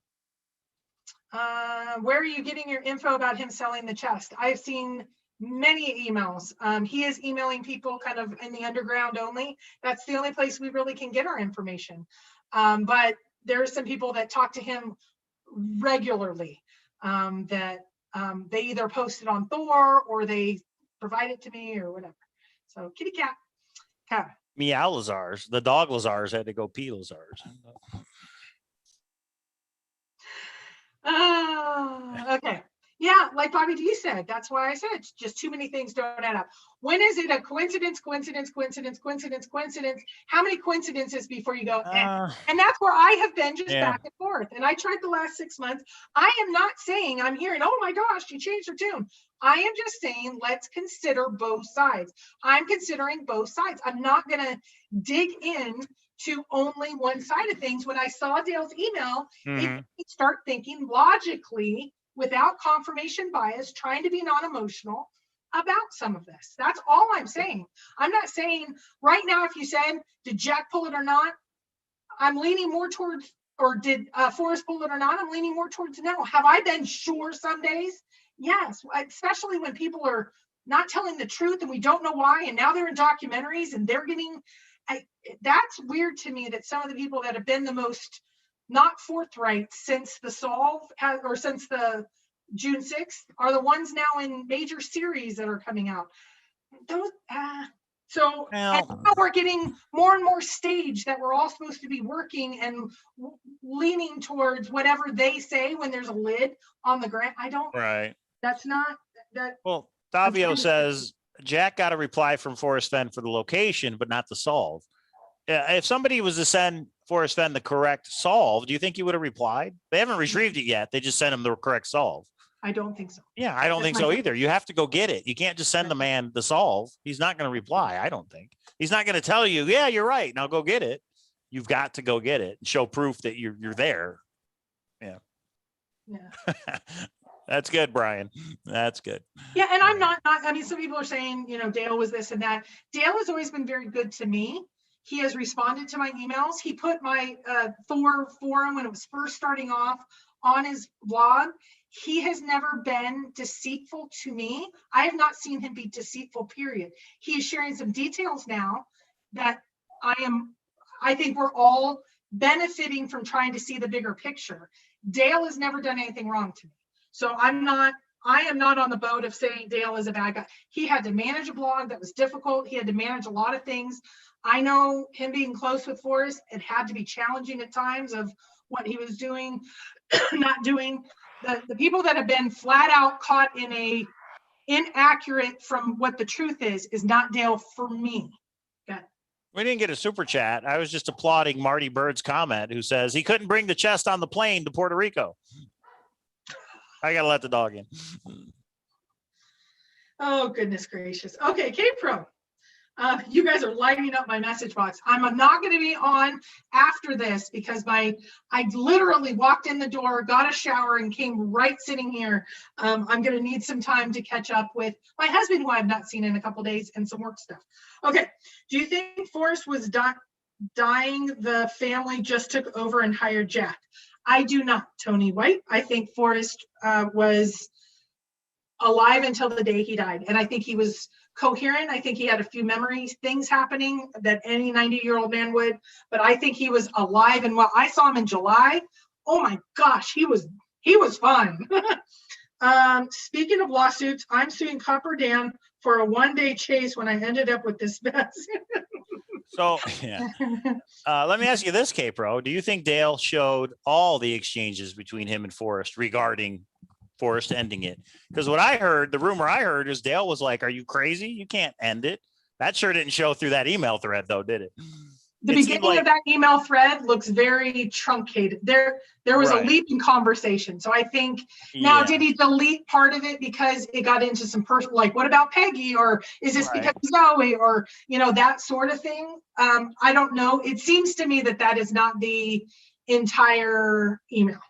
where are you getting your info about him selling the chest? I've seen many emails. He is emailing people kind of in the underground only. That's the only place we really can get our information. But there are some people that talk to him regularly that they either post it on Thor or they provide it to me or whatever. So kitty cat. Cat. Meowlazars, the dog Lazars had to go pee Lazars. Okay. Yeah, like Bobby D said, that's why I said it's just too many things don't add up. When is it a coincidence? How many coincidences before you go, And that's where I have been just back and forth. And I tried the last 6 months. I am not saying I'm hearing, oh my gosh, you changed your tune. I am just saying, let's consider both sides. I'm considering both sides. I'm not going to dig in to only one side of things. When I saw Dale's email, it made me start thinking logically without confirmation bias, trying to be non-emotional about some of this. That's all I'm saying. I'm not saying right now, if you said, did Jack pull it or not? I'm leaning more towards, or did Forrest pull it or not? I'm leaning more towards no. Have I been sure some days? Yes, especially when people are not telling the truth and we don't know why. And now they're in documentaries and they're getting, that's weird to me that some of the people that have been the most not forthright since the solve or since the June 6th are the ones now in major series that are coming out. Those, so and now we're getting more and more staged that we're all supposed to be working and leaning towards whatever they say when there's a lid on the grant. I don't. Right. That's not that. Well, Davio says Jack got a reply from Forrest Fenn for the location, but not the solve. If somebody was to send Forrest Fenn the correct solve, do you think he would have replied? They haven't retrieved it yet. They just sent him the correct solve. I don't think so. Yeah, I don't think so either. You have to go get it. You can't just send the man the solve. He's not going to reply. I don't think. He's not going to tell you, yeah, you're right. Now go get it. You've got to go get it and show proof that you're there. Yeah. Yeah. That's good, Brian. That's good. Yeah, and I'm not, I mean, some people are saying, you know, Dale was this and that. Dale has always been very good to me. He has responded to my emails. He put my Thor forum when it was first starting off on his blog. He has never been deceitful to me. I have not seen him be deceitful, period. He is sharing some details now that I think we're all benefiting from trying to see the bigger picture. Dale has never done anything wrong to me. So I am not on the boat of saying Dale is a bad guy. He had to manage a blog that was difficult. He had to manage a lot of things. I know him being close with Forrest, it had to be challenging at times of what he was doing, not doing. The people that have been flat out caught in a inaccurate from what the truth is not Dale for me. Okay. We didn't get a super chat. I was just applauding Marty Bird's comment who says he couldn't bring the chest on the plane to Puerto Rico. I got to let the dog in. Oh, goodness gracious. Okay, Kpro. You guys are lighting up my message box. I'm not going to be on after this because I literally walked in the door, got a shower, and came right sitting here. I'm going to need some time to catch up with my husband, who I've not seen in a couple days, and some work stuff. Okay. Do you think Forrest was dying? The family just took over and hired Jack. I do not, Tony White. I think Forrest was alive until the day he died. And I think he was coherent. I think he had a few memories, things happening that any 90-year-old man would, but I think he was alive. And while I saw him in July, oh my gosh, he was fun. Speaking of lawsuits, I'm suing Copper Dan for a one-day chase when I ended up with this mess. So, yeah. Let me ask you this, Kpro. Do you think Dale showed all the exchanges between him and Forrest regarding Forrest ending it? Because what I heard, the rumor I heard is Dale was like, are you crazy? You can't end it. That sure didn't show through that email thread though, did it? The beginning of that email thread looks very truncated. There was a leap in conversation. So I think now, did he delete part of it because it got into some personal, like, what about Peggy? Or is this because of Zoe? Or, that sort of thing. I don't know. It seems to me that is not the entire email.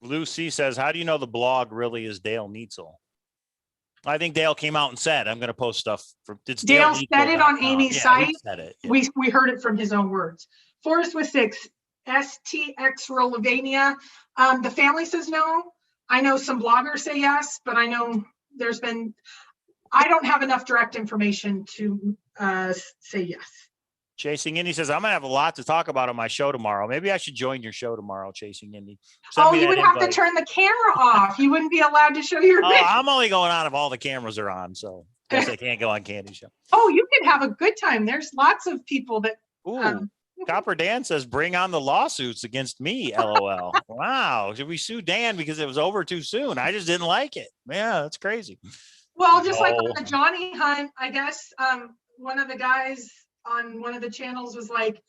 Lucy says, how do you know the blog really is Dale Neitzel? I think Dale came out and said, I'm going to post stuff. Dale said it on Amy's site. He said it. Yeah. We heard it from his own words. Forrest with 6, STX Rolvania. The family says no. I know some bloggers say yes, but I know I don't have enough direct information to say yes. Chasing Indy says, I'm going to have a lot to talk about on my show tomorrow. Maybe I should join your show tomorrow, Chasing Indy. You would have to turn the camera off. You wouldn't be allowed to show your face. I'm only going on if all the cameras are on, so I guess I can't go on Candy Show. Oh, you can have a good time. There's lots of people that... Copper Dan says, bring on the lawsuits against me, LOL. Wow. Should we sue Dan because it was over too soon? I just didn't like it. Yeah, that's crazy. Well, just like on the Johnny Hunt, I guess one of the guys on one of the channels was like,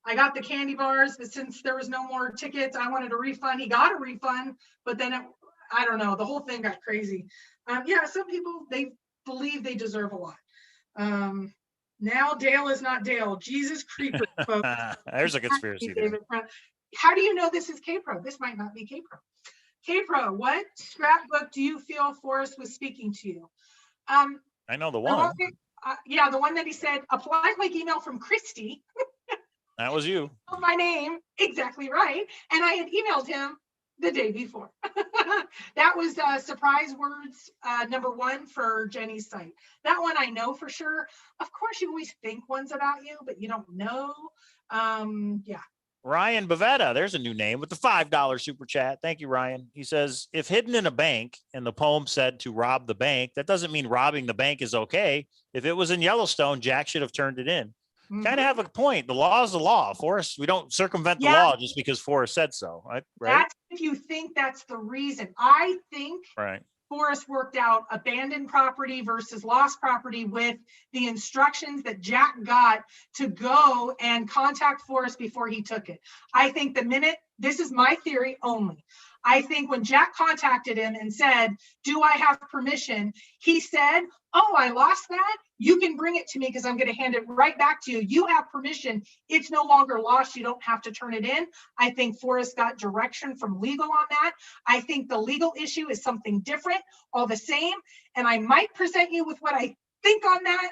I got the candy bars, but since there was no more tickets, I wanted a refund. He got a refund, but then I don't know, the whole thing got crazy. Some people, they believe they deserve a lot. Now Dale is not Dale. Jesus creeper, folks. There's a conspiracy there. How do you know this is Kpro? This might not be Kpro. Kpro, what scrapbook do you feel Forrest was speaking to you? I know the one. The one that he said, a polite email from Christy. That was you. My name, exactly right. And I had emailed him the day before. That was surprise words #1 for Jenny's site. That one I know for sure. Of course, you always think one's about you, but you don't know. Ryan Bavetta, there's a new name with the $5 super chat. Thank you, Ryan. He says, if hidden in a bank and the poem said to rob the bank, that doesn't mean robbing the bank is okay. If it was in Yellowstone, Jack should have turned it in. Kind of have a point. The law is the law. Forrest, we don't circumvent the law just because Forrest said so. Right? That's if you think that's the reason. I think Forrest worked out abandoned property versus lost property with the instructions that Jack got to go and contact Forrest before he took it. I think this is my theory only. I think when Jack contacted him and said, do I have permission? He said, oh, I lost that. You can bring it to me because I'm going to hand it right back to you. You have permission. It's no longer lost. You don't have to turn it in. I think Forrest got direction from legal on that. I think the legal issue is something different, all the same. And I might present you with what I think on that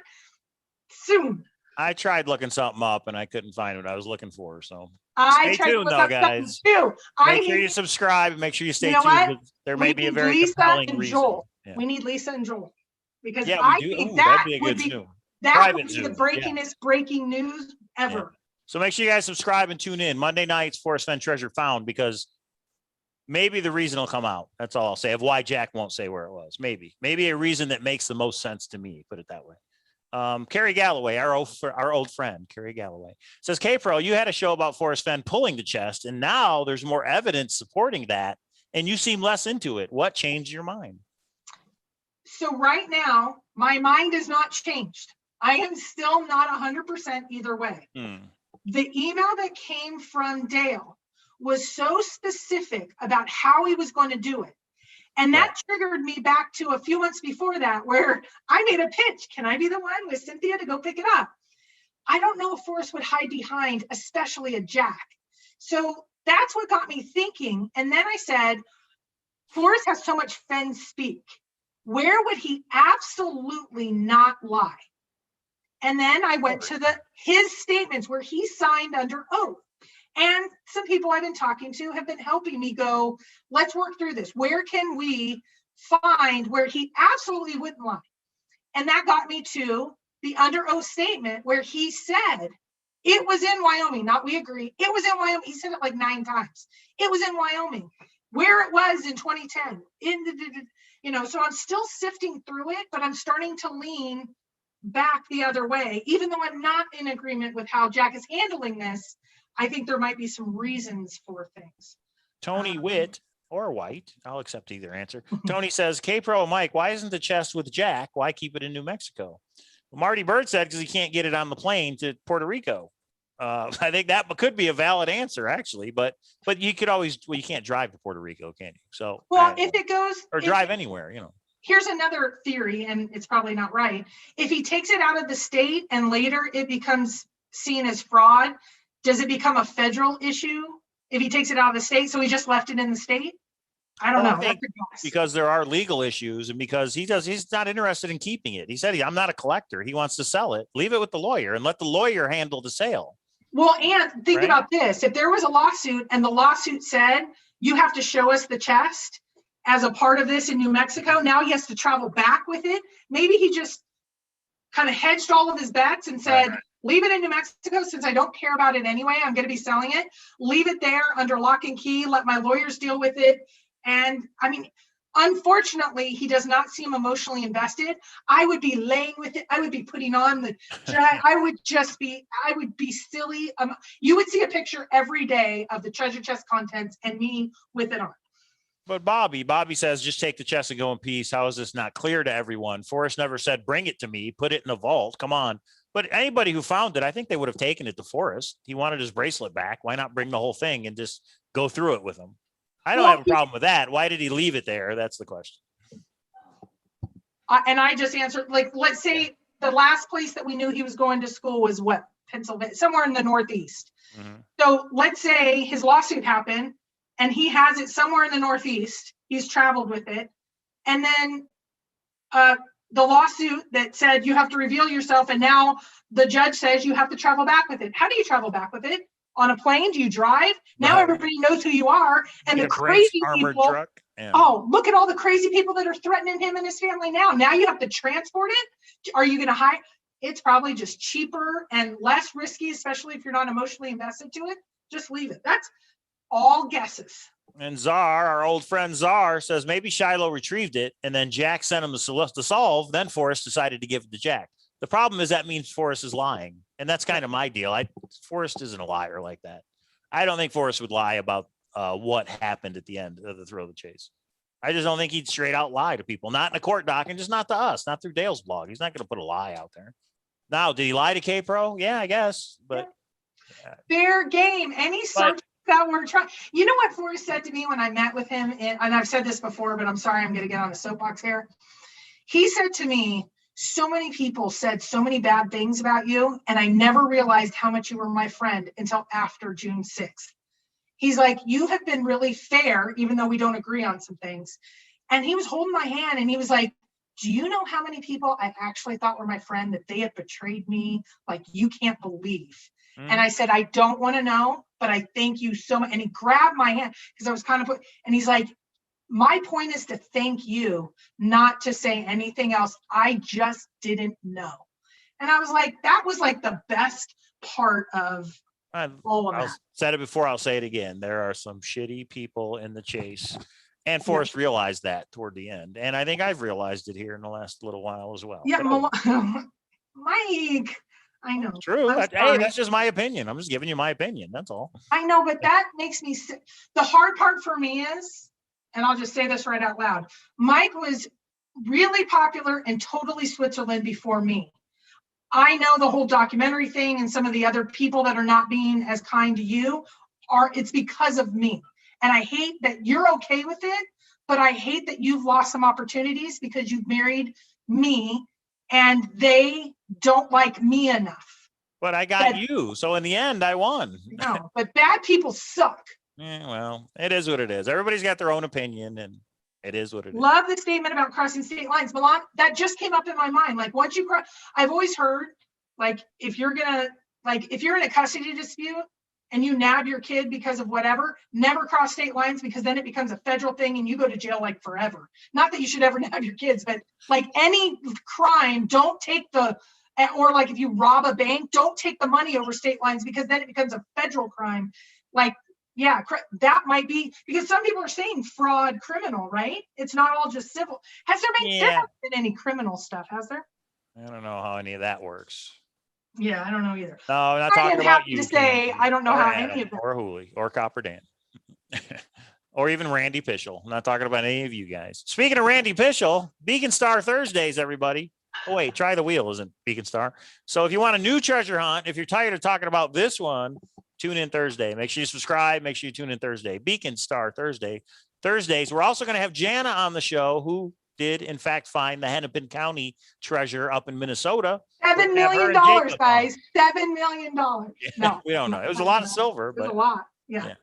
soon. I tried looking something up and I couldn't find what I was looking for. So I stay tuned though, guys. Too. Make sure you subscribe and make sure you stay tuned. There may be a very compelling reason. Yeah. We need Lisa and Joel. Because I I think that would be the breakingest breaking news ever. Yeah. So make sure you guys subscribe and tune in. Monday nights, Forrest Fenn Treasure Found, because maybe the reason will come out. That's all I'll say of why Jack won't say where it was. Maybe a reason that makes the most sense to me. Put it that way. Carrie Galloway, our old friend, Carrie Galloway says, Kpro, you had a show about Forrest Fenn pulling the chest, and now there's more evidence supporting that, and you seem less into it. What changed your mind? So right now, my mind is not changed. I am still not 100% either way. The email that came from Dale was so specific about how he was going to do it. And that triggered me back to a few months before that, where I made a pitch. Can I be the one with Cynthia to go pick it up? I don't know if Forrest would hide behind, especially a Jack. So that's what got me thinking. And then I said, Forrest has so much Fenn speak. Where would he absolutely not lie? And then I went to his statements where he signed under oath. And some people I've been talking to have been helping me go, let's work through this. Where can we find where he absolutely wouldn't lie? And that got me to the under oath statement where he said, it was in Wyoming, not we agree. It was in Wyoming. He said it like 9 times. It was in Wyoming, where it was in 2010. So I'm still sifting through it, but I'm starting to lean back the other way. Even though I'm not in agreement with how Jack is handling this, I think there might be some reasons for things. Tony Witt or White, I'll accept either answer. Tony says, Kpro, Mike, why isn't the chest with Jack? Why keep it in New Mexico? Well, Marty Bird said, because he can't get it on the plane to Puerto Rico. I think that could be a valid answer, actually, but you could always, you can't drive to Puerto Rico, can you? So, well, if it goes or drive anywhere, Here's another theory, and it's probably not right. If he takes it out of the state and later it becomes seen as fraud, does it become a federal issue if he takes it out of the state? So he just left it in the state? I don't know. I think because there are legal issues, and because he's not interested in keeping it. He said, I'm not a collector. He wants to sell it. Leave it with the lawyer and let the lawyer handle the sale. Well, and think about this. If there was a lawsuit and the lawsuit said, you have to show us the chest as a part of this in New Mexico, now he has to travel back with it. Maybe he just kind of hedged all of his bets and said, leave it in New Mexico since I don't care about it anyway. I'm going to be selling it. Leave it there under lock and key. Let my lawyers deal with it. And I mean, unfortunately, he does not seem emotionally invested. I would be laying with it. I would be putting on the, I would be silly. You would see a picture every day of the treasure chest contents and me with it on. But Bobby says, just take the chest and go in peace. How is this not clear to everyone? Forrest never said, bring it to me, put it in a vault. Come on. But anybody who found it, I think they would have taken it to Forrest. He wanted his bracelet back. Why not bring the whole thing and just go through it with him? I don't have a problem with that. Why did he leave it there? That's the question. And I just answered, like, let's say the last place that we knew he was going to school was what? Pennsylvania, somewhere in the Northeast. Mm-hmm. So let's say his lawsuit happened and he has it somewhere in the Northeast. He's traveled with it. And then the lawsuit that said you have to reveal yourself, and now the judge says you have to travel back with it. How do you travel back with it? On a plane? Do you drive? Now everybody knows who you are. And the crazy people, truck. Oh, look at all the crazy people that are threatening him and his family now. Now you have to transport it. Are you going to hire? It's probably just cheaper and less risky, especially if you're not emotionally invested to it. Just leave it. That's all guesses. And Czar, our old friend Czar, says maybe Shiloh retrieved it and then Jack sent him to solve. Then Forrest decided to give it to Jack. The problem is that means Forrest is lying. And that's kind of my deal. Forrest isn't a liar like that. I don't think Forrest would lie about what happened at the end of the thrill of the chase. I just don't think he'd straight out lie to people, not in a court doc and just not to us, not through Dale's blog. He's not going to put a lie out there. Now, did he lie to Kpro? Yeah, I guess, but fair game. Any subject that we're trying. You know what Forrest said to me when I met with him, and I've said this before, but I'm sorry, I'm going to get on a soapbox here. He said to me, so many people said so many bad things about you, and I never realized how much you were my friend until after June 6th. He's like, you have been really fair, even though we don't agree on some things. And he was holding my hand and he was like, do you know how many people I actually thought were my friend, that they had betrayed me? Like, you can't believe. And I said, I don't want to know, but I thank you so much. And he grabbed my hand because I was kind of and he's like, my point is to thank you, not to say anything else. I just didn't know. And I was like, that was like the best part of all of that. I said it before, I'll say it again. There are some shitty people in the chase. And Forrest realized that toward the end. And I think I've realized it here in the last little while as well. Yeah, Mike, I know. True. Hey, that's just my opinion. I'm just giving you my opinion. That's all. I know, but that makes me sick. The hard part for me is, and I'll just say this right out loud, Mike was really popular in totally Switzerland before me. I know the whole documentary thing and some of the other people that are not being as kind to you it's because of me. And I hate that you're okay with it, but I hate that you've lost some opportunities because you've married me and they don't like me enough. But I got you. So in the end, I won. No, but bad people suck. Yeah, well, it is what it is. Everybody's got their own opinion, and it is what it is. Love the statement about crossing state lines. Milan, that just came up in my mind. Like once you cross, I've always heard, like, if you're in a custody dispute and you nab your kid because of whatever, never cross state lines, because then it becomes a federal thing and you go to jail like forever. Not that you should ever nab your kids, but like any crime, don't take or like if you rob a bank, don't take the money over state lines, because then it becomes a federal crime. Like, yeah, that might be, because some people are saying fraud criminal, right? It's not all just civil. Has there been any criminal stuff, has there? I don't know how any of that works. Yeah, I don't know either. No, I'm not talking about you. To say, I don't know how Adam, any of them. or Hooley, or Copper Dan, or even Randy Pischel. I'm not talking about any of you guys. Speaking of Randy Pischel, Beacon Star Thursdays, everybody. Oh wait, Try the Wheel isn't Beacon Star. So if you want a new treasure hunt, if you're tired of talking about this one, tune in Thursday. Make sure you subscribe. Make sure you tune in Thursday. Beacon Star Thursdays. We're also going to have Jana on the show, who did in fact find the Hennepin County treasure up in Minnesota. $7 million, guys. $7 million. No, we don't know. It was a lot of silver, but a lot. Yeah.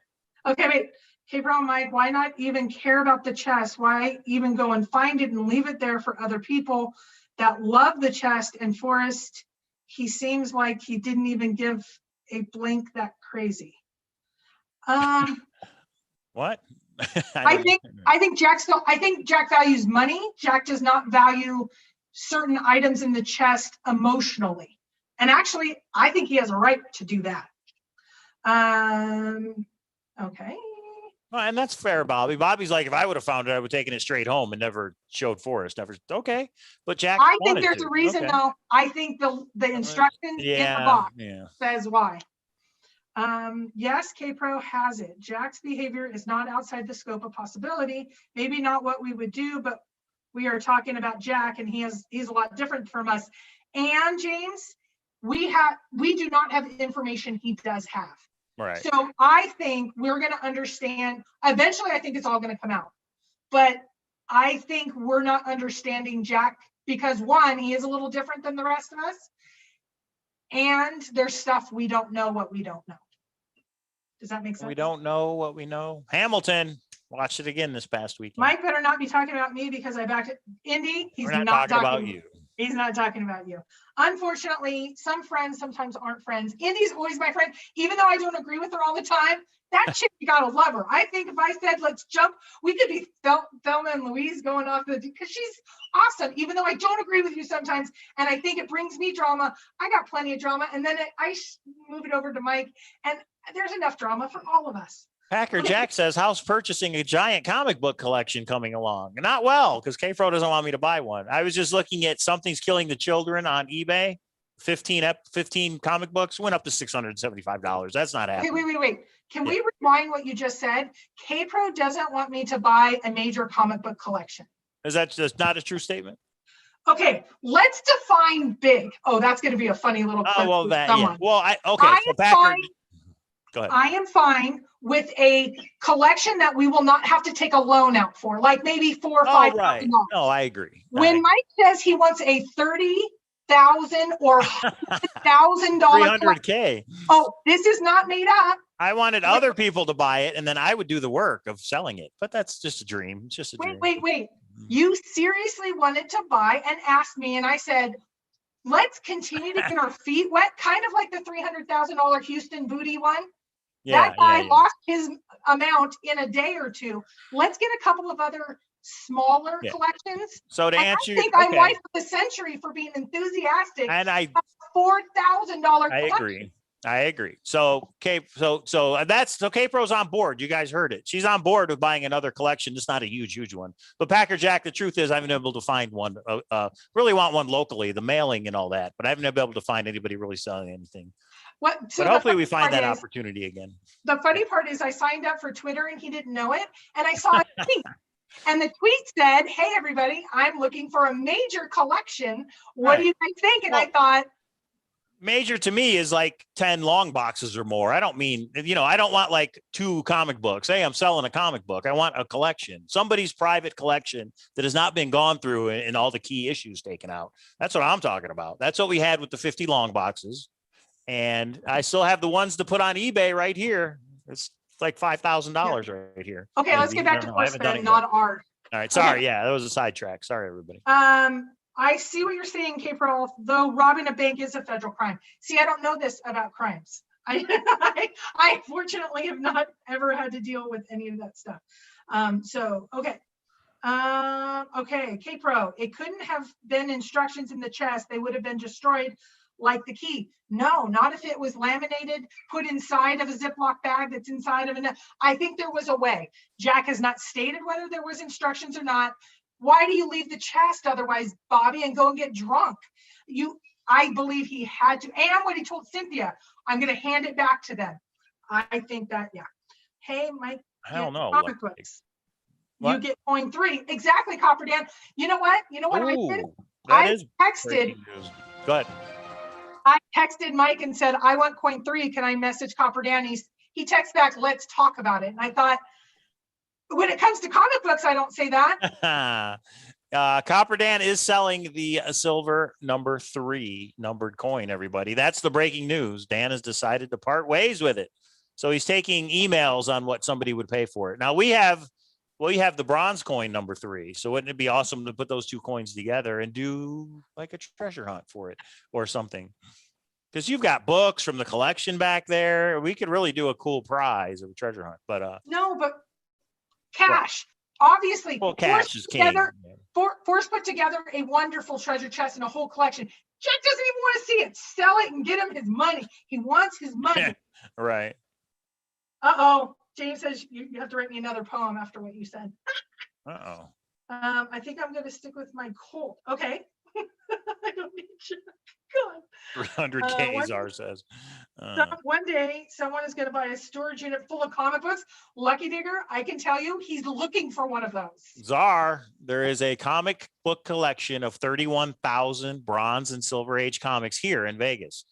Okay, wait. Kpro, Mike, why not even care about the chest? Why even go and find it and leave it there for other people that love the chest? And Forrest, he seems like he didn't even give a blink that crazy. What? I think Jack values money. Jack does not value certain items in the chest emotionally. And actually, I think he has a right to do that. Okay. Well, and that's fair, Bobby. Bobby's like, if I would have found it, I would have taken it straight home and never showed Forrest. Never. Okay. But Jack, I think there's a reason, though. I think the instructions in the box says why. Yes, Kpro has it. Jack's behavior is not outside the scope of possibility. Maybe not what we would do, but we are talking about Jack, and he's a lot different from us. And James, we do not have the information he does have. Right. So I think we're going to understand. Eventually, I think it's all going to come out. But I think we're not understanding Jack because, one, he is a little different than the rest of us. And there's stuff we don't know what we don't know. Does that make sense? We don't know what we know. Hamilton watched it again this past weekend. Mike better not be talking about me because I backed it. Indy, he's not talking about you. He's not talking about you. Unfortunately, some friends sometimes aren't friends. Indy's always my friend, even though I don't agree with her all the time. That chick, you gotta love her. I think if I said, let's jump, we could be Thelma and Louise going off because she's awesome, even though I don't agree with you sometimes. And I think it brings me drama. I got plenty of drama. And then I move it over to Mike, and there's enough drama for all of us. Packer Jack says, how's purchasing a giant comic book collection coming along? Not well, because Kpro doesn't want me to buy one. I was just looking at Something's Killing the Children on eBay. 15 comic books went up to $675. That's not happening. Wait. Can we rewind what you just said? Kpro doesn't want me to buy a major comic book collection. Is that just not a true statement? Okay, let's define big. Oh, that's going to be a funny little clip. Oh, well, that, yeah. Well, go ahead. I am fine with a collection that we will not have to take a loan out for, like maybe $4,000 or $5,000. Right. No, I agree. When Mike says he wants a $30,000 or $100,000 $300K. Oh, this is not made up. I wanted other people to buy it, and then I would do the work of selling it. But that's just a dream. It's just a dream. Wait. You seriously wanted to buy and asked me, and I said, let's continue to get our feet wet, kind of like the $300,000 Houston Booty one. That guy lost his amount in a day or two. Let's get a couple of other smaller collections. So to answer, I think I'm wife of the century for being enthusiastic. And I $4,000. I agree. So Kpro's on board. You guys heard it. She's on board with buying another collection. It's not a huge one. But Packer Jack, the truth is I haven't been able to find one. Really want one locally, the mailing and all that. But I haven't been able to find anybody really selling anything. But hopefully we find that opportunity again. The funny part is I signed up for Twitter and he didn't know it. And I saw a tweet. And the tweet said, hey, everybody, I'm looking for a major collection. What do you guys think? And I thought, Major to me is like 10 long boxes or more. I don't mean, I don't want like 2 comic books. Hey, I'm selling a comic book. I want a collection, somebody's private collection that has not been gone through and all the key issues taken out. That's what I'm talking about. That's what we had with the 50 long boxes. And I still have the ones to put on eBay right here. It's like $5,000 right here. Okay, Maybe. let's get back to Forrest Fenn, not art. All right. Sorry. Okay. Yeah, that was a sidetrack. Sorry, everybody. I see what you're saying, Kpro, though robbing a bank is a federal crime. See, I don't know this about crimes. I fortunately have not ever had to deal with any of that stuff. Okay. Okay, Kpro, it couldn't have been instructions in the chest. They would have been destroyed like the key. No, not if it was laminated, put inside of a Ziploc bag that's inside of I think there was a way. Jack has not stated whether there was instructions or not. Why do you leave the chest otherwise, Bobby, and go and get drunk? I believe he had to, and what he told Cynthia, I'm going to hand it back to them. I think that, yeah. Hey, Mike, I don't know. Comic books. What? You get coin 3. Exactly, Copper Dan. You know what? Ooh, I texted. Go ahead. I texted Mike and said, I want coin 3. Can I message Copper Dan? He texts back, let's talk about it. And I thought, when it comes to comic books, I don't say that. Copper Dan is selling the silver number 3 numbered coin, everybody. That's the breaking news. Dan has decided to part ways with it. So he's taking emails on what somebody would pay for it. Now we have the bronze coin number 3. So wouldn't it be awesome to put those 2 coins together and do like a treasure hunt for it or something? Because you've got books from the collection back there. We could really do a cool prize of a treasure hunt, but no, but cash. Well, obviously, cash is king. Forrest put together a wonderful treasure chest and a whole collection. Jack doesn't even want to see it. Sell it and get him his money. He wants his money. Right. Uh-oh. James says you have to write me another poem after what you said. Uh-oh. I think I'm going to stick with my Colt. Okay. I don't need you. God. 300K, Czar says. One day, someone is going to buy a storage unit full of comic books. Lucky Digger, I can tell you, he's looking for one of those. Czar, there is a comic book collection of 31,000 Bronze and Silver Age comics here in Vegas.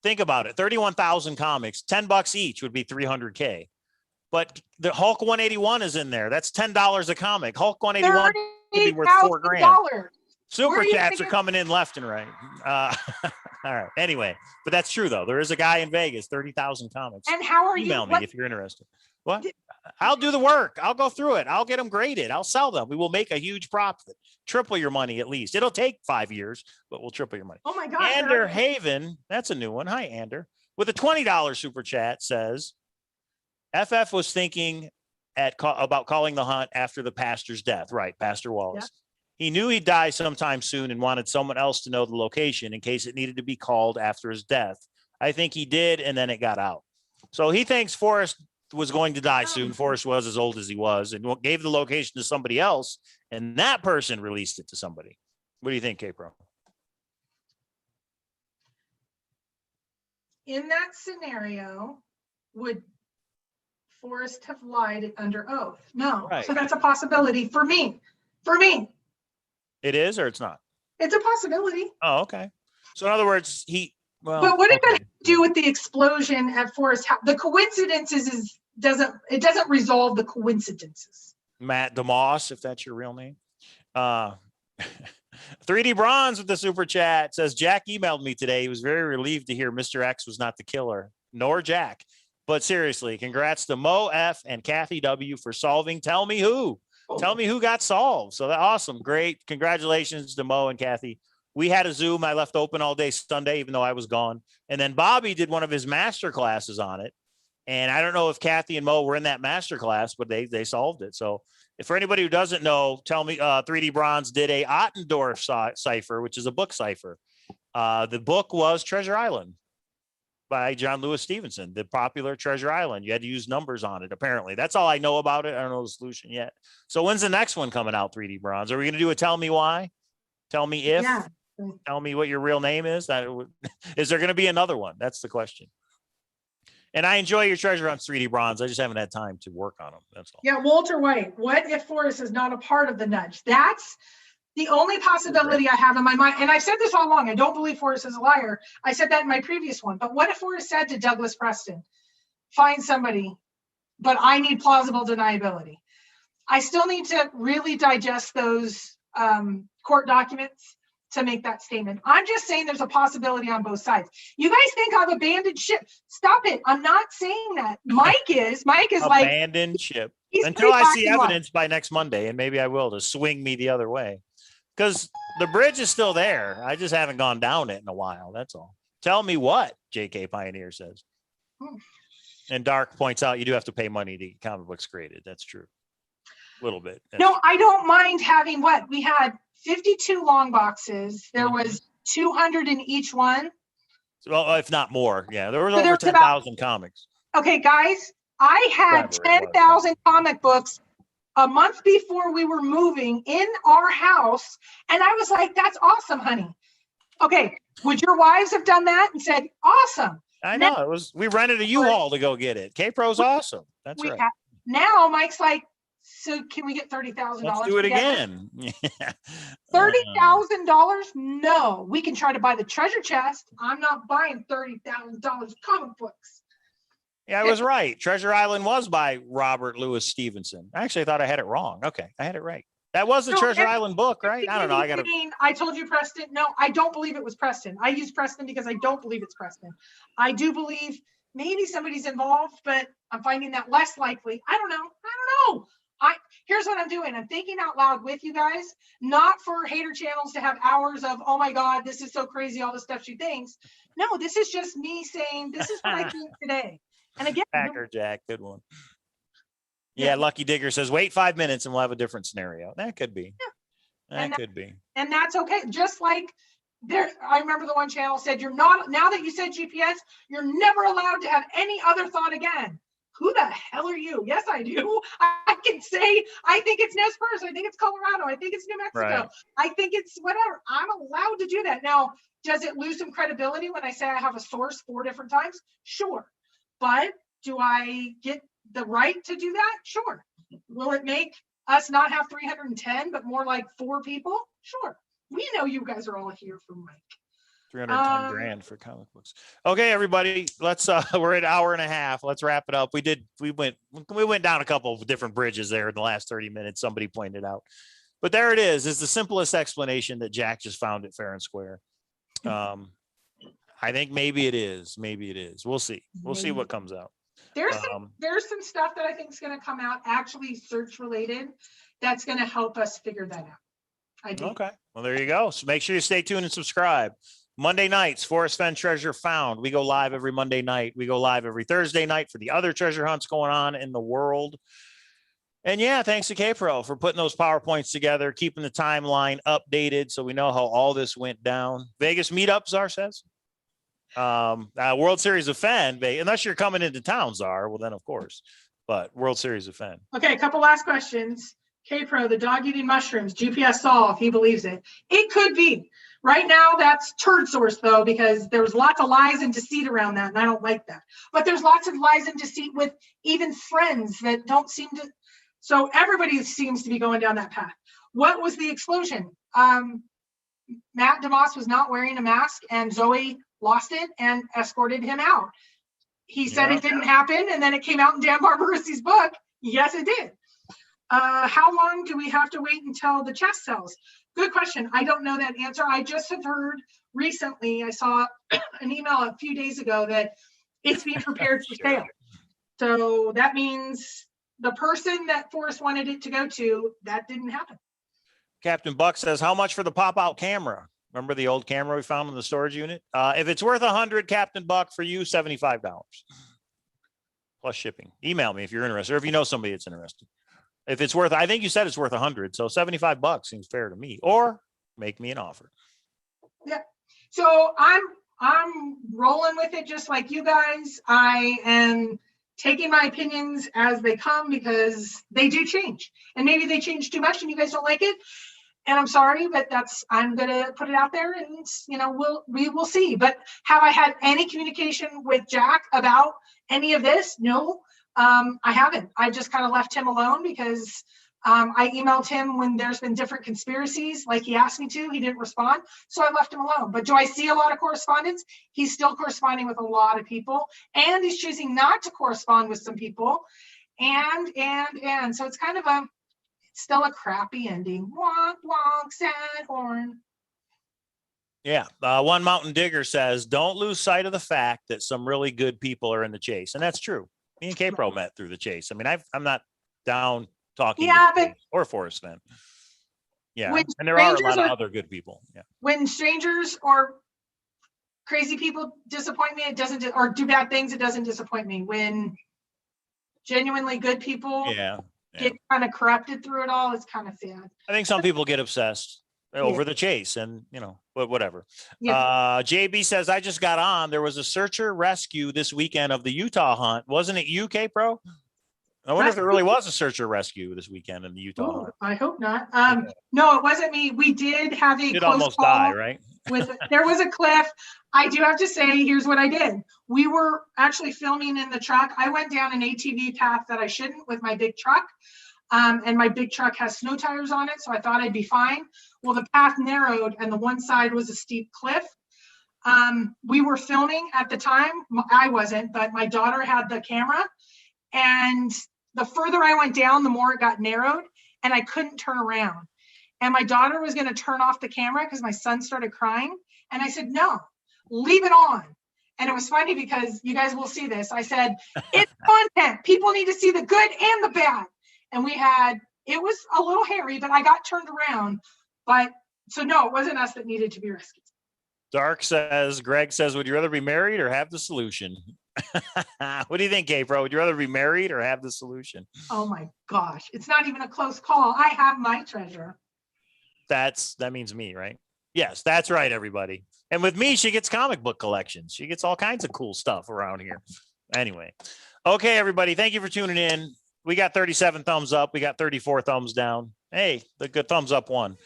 Think about it. 31,000 comics, $10 each would be 300K. But the Hulk 181 is in there. That's $10 a comic. Hulk 181 would be worth $4,000. Super chats are coming in left and right. All right. Anyway, but that's true though. There is a guy in Vegas, 30,000 comics. And how are you? Email me if you're interested. What? I'll do the work. I'll go through it. I'll get them graded. I'll sell them. We will make a huge profit. Triple your money at least. It'll take 5 years, but we'll triple your money. Oh my God. Ander Haven. That's a new one. Hi, Ander. With a $20 super chat says, FF was thinking about calling the hunt after the pastor's death. Right. Pastor Wallace. Yeah. He knew he'd die sometime soon and wanted someone else to know the location in case it needed to be called after his death. I think he did, and then it got out. So he thinks Forrest was going to die soon. Forrest was as old as he was and gave the location to somebody else, and that person released it to somebody. What do you think, Kpro? In that scenario, would Forrest have lied under oath? No. Right. So that's a possibility for me. It is, or it's not? It's a possibility. Oh, okay. So in other words, but what did that do with the explosion at Forrest House? The coincidences doesn't resolve the coincidences. Matt DeMoss, if that's your real name. 3D Bronze with the super chat says, Jack emailed me today. He was very relieved to hear Mr. X was not the killer, nor Jack. But seriously, congrats to Mo F and Kathy W for solving Tell Me Who. Tell me who got solved. So that's awesome. Great. Congratulations to Mo and Kathy. We had a Zoom. I left open all day Sunday, even though I was gone. And then Bobby did one of his master classes on it. And I don't know if Kathy and Mo were in that master class, but they solved it. So if for anybody who doesn't know, tell me 3D Bronze did a Ottendorf cipher, which is a book cipher. The book was Treasure Island by John Lewis Stevenson, the popular Treasure Island. You had to use numbers on it, apparently. That's all I know about it. I don't know the solution yet. So when's the next one coming out, 3D Bronze? Are we going to do a Tell Me Why? Tell me if? Yeah. Tell me what your real name is? Is there going to be another one? That's the question. And I enjoy your treasure hunts, 3D Bronze. I just haven't had time to work on them. That's all. Yeah, Walter White. What if Forrest is not a part of the nudge? That's The only possibility I have in my mind, and I've said this all along, I don't believe Forrest is a liar. I said that in my previous one, but what if Forrest said to Douglas Preston, find somebody, but I need plausible deniability. I still need to really digest those court documents to make that statement. I'm just saying there's a possibility on both sides. You guys think I've abandoned ship. Stop it. I'm not saying that. Mike is like abandoned ship. Until I see evidence by next Monday, and maybe I will, to swing me the other way. Because the bridge is still there. I just haven't gone down it in a while. That's all. Tell me what, JK Pioneer says. And Dark points out you do have to pay money to get comic books created. That's true. A little bit. No, I don't mind having what? We had 52 long boxes. There was 200 in each one. Well, if not more. Yeah, there was over 10,000 comics. Okay, guys, I had 10,000 comic books a month before we were moving in our house. And I was like, that's awesome, honey. Okay, would your wives have done that and said, awesome? I know. We rented a U-Haul to go get it. Kpro's awesome. That's right. Now Mike's like, so can we get $30,000? Let's do it again. $30,000? No, we can try to buy the treasure chest. I'm not buying $30,000 comic books. Yeah, I was right. Treasure Island was by Robert Louis Stevenson. Actually, I thought I had it wrong. Okay, I had it right. That was the Treasure Island book, right? I don't know. I told you Preston. No, I don't believe it was Preston. I use Preston because I don't believe it's Preston. I do believe maybe somebody's involved, but I'm finding that less likely. I don't know. Here's what I'm doing. I'm thinking out loud with you guys, not for hater channels to have hours of, oh my God, this is so crazy, all the stuff she thinks. No, this is just me saying, this is what I think today. And again, Packer Jack, good one. Yeah, Lucky Digger says, wait 5 minutes and we'll have a different scenario. That could be. Yeah. That could be. And that's okay. Just like there, I remember the one channel said, you're not, now that you said GPS, you're never allowed to have any other thought again. Who the hell are you? Yes, I do. I can say, I think it's Nez Perce. I think it's Colorado. I think it's New Mexico. Right. I think it's whatever. I'm allowed to do that. Now, does it lose some credibility when I say I have a source 4 different times? Sure. But do I get the right to do that? Sure. Will it make us not have 310, but more like 4 people? Sure. We know you guys are all here for Mike. 310 grand for comic books. Okay, everybody, let's we're at an hour and a half. Let's wrap it up. We went down a couple of different bridges there in the last 30 minutes. Somebody pointed out, but there it is. It's the simplest explanation that Jack just found it fair and square. I think maybe it is. We'll see. We'll see what comes out. There's some stuff that I think is going to come out actually search related. That's going to help us figure that out. I do. Okay. Well, there you go. So make sure you stay tuned and subscribe. Monday nights, Forrest Fenn Treasure Found. We go live every Monday night. We go live every Thursday night for the other treasure hunts going on in the world. And yeah, thanks to Kpro for putting those PowerPoints together, keeping the timeline updated so we know how all this went down. Vegas meetup, Czar says. World Series of Fenn, unless you're coming into town, Czar, well then of course, but World Series of Fenn. Okay, a couple last questions. Kpro, the dog eating mushrooms, GPS saw if he believes it. It could be. Right now, that's turd source, though, because there's lots of lies and deceit around that, and I don't like that. But there's lots of lies and deceit with even friends that don't seem to. So everybody seems to be going down that path. What was the explosion? Matt DeMoss was not wearing a mask, and Zoe lost it and escorted him out. He said it didn't happen, and then it came out in Dan Barbarosi's book. Yes, it did. How long do we have to wait until the chest sells? Good question. I don't know that answer. I just have heard recently, I saw an email a few days ago that it's being prepared for sale. So that means the person that Forrest wanted it to go to, that didn't happen. Captain Buck says, how much for the pop-out camera? Remember the old camera we found in the storage unit? If it's worth 100, Captain Buck, for you, $75 plus shipping. Email me if you're interested, or if you know somebody that's interested. If it's worth, I think you said it's worth 100, so $75 seems fair to me. Or make me an offer. Yeah. So I'm rolling with it just like you guys. I am taking my opinions as they come because they do change, and maybe they change too much and you guys don't like it. And I'm sorry, but I'm gonna put it out there, and we will see. But have I had any communication with Jack about any of this? No. I haven't. I just kind of left him alone because I emailed him when there's been different conspiracies, like he asked me to. He didn't respond, so I left him alone. But do I see a lot of correspondence? He's still corresponding with a lot of people, and he's choosing not to correspond with some people. And so it's kind of still a crappy ending. Wonk, wonk, sad horn. Yeah. One mountain digger says, don't lose sight of the fact that some really good people are in the chase. And that's true. Me and Kpro met through the chase. I mean, I'm not down talking to or Forrest Fenn. Yeah. And there are a lot of other good people. Yeah. When strangers or crazy people disappoint me, it doesn't, or do bad things, it doesn't disappoint me. When genuinely good people get kind of corrupted through it all, it's kind of sad. I think some people get obsessed over the chase, and but whatever. JB says, I just got on. There was a searcher rescue this weekend of the Utah hunt. Wasn't it you, Kpro? I wonder if there really was a searcher rescue this weekend in the Utah hunt. I hope not. No, it wasn't me. We did have a close almost call die, right? There was a cliff. I do have to say, here's what I did. We were actually filming in the truck. I went down an ATV path that I shouldn't with my big truck. And my big truck has snow tires on it, so I thought I'd be fine. Well, the path narrowed and the one side was a steep cliff. We were filming at the time. I wasn't, but my daughter had the camera. And the further I went down, the more it got narrowed, and I couldn't turn around. And my daughter was going to turn off the camera because my son started crying. And I said, no, leave it on. And it was funny because you guys will see this. I said, it's content. People need to see the good and the bad. And it was a little hairy, but I got turned around. But so no, it wasn't us that needed to be rescued. Greg says, would you rather be married or have the solution? What do you think, Kpro? Would you rather be married or have the solution? Oh my gosh. It's not even a close call. I have my treasure. That means me, right? Yes, that's right, everybody. And with me, she gets comic book collections. She gets all kinds of cool stuff around here. Anyway. Okay, everybody. Thank you for tuning in. We got 37 thumbs up. We got 34 thumbs down. Hey, the good thumbs up won.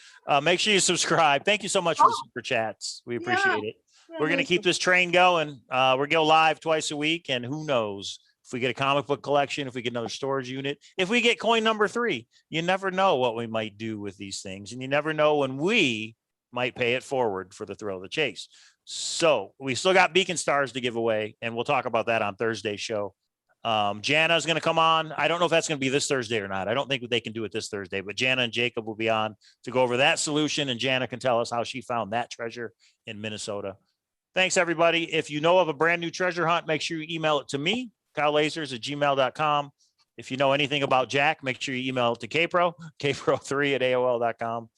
Make sure you subscribe. Thank you so much for the super chats. We appreciate it. We're going to keep this train going. We're go live twice a week. And who knows if we get a comic book collection, if we get another storage unit, if we get coin number 3, you never know what we might do with these things. And you never know when we might pay it forward for the thrill of the chase. So we still got Beacon Stars to give away. And we'll talk about that on Thursday's show. Jana is going to come on. I don't know if that's going to be this Thursday or not. I don't think they can do it this Thursday, but Jana and Jacob will be on to go over that solution. And Jana can tell us how she found that treasure in Minnesota. Thanks, everybody. If you know of a brand new treasure hunt, make sure you email it to me, cowlazars@gmail.com. If you know anything about Jack, make sure you email it to Kpro, kpro3@aol.com.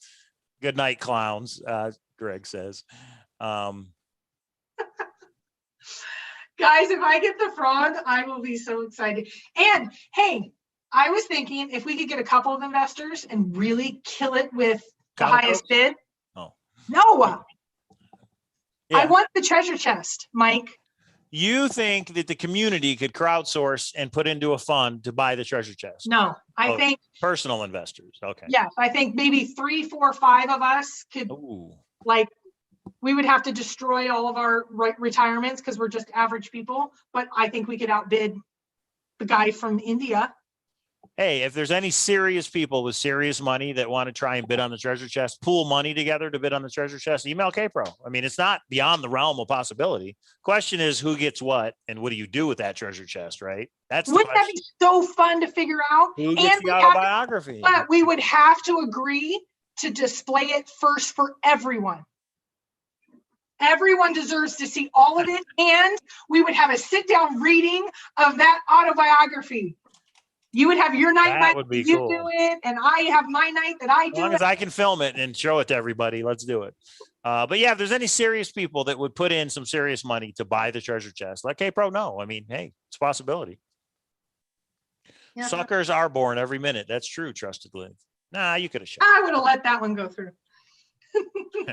Good night, clowns, Greg says. Guys, if I get the frog, I will be so excited. And hey, I was thinking if we could get a couple of investors and really kill it with the highest bid. Oh. No. Yeah. I want the treasure chest, Mike. You think that the community could crowdsource and put into a fund to buy the treasure chest? No, I think personal investors. Okay. Yes, I think maybe 3, 4, 5 of us could we would have to destroy all of our retirements because we're just average people. But I think we could outbid the guy from India. Hey, if there's any serious people with serious money that want to try and bid on the treasure chest, pool money together to bid on the treasure chest, email Kpro. I mean, it's not beyond the realm of possibility. Question is who gets what and what do you do with that treasure chest, right? Wouldn't that be so fun to figure out? Who gets the autobiography? But we would have to agree to display it first for everyone. Everyone deserves to see all of it, and we would have a sit-down reading of that autobiography. You would have your night that you do it, and I have my night that I do it. As long as I can film it and show it to everybody, let's do it. But yeah, if there's any serious people that would put in some serious money to buy the treasure chest, let Kpro know. I mean, hey, it's a possibility. Yeah. Suckers are born every minute. That's true, Trusted Live. Nah, you could have shot. I would have let that one go through.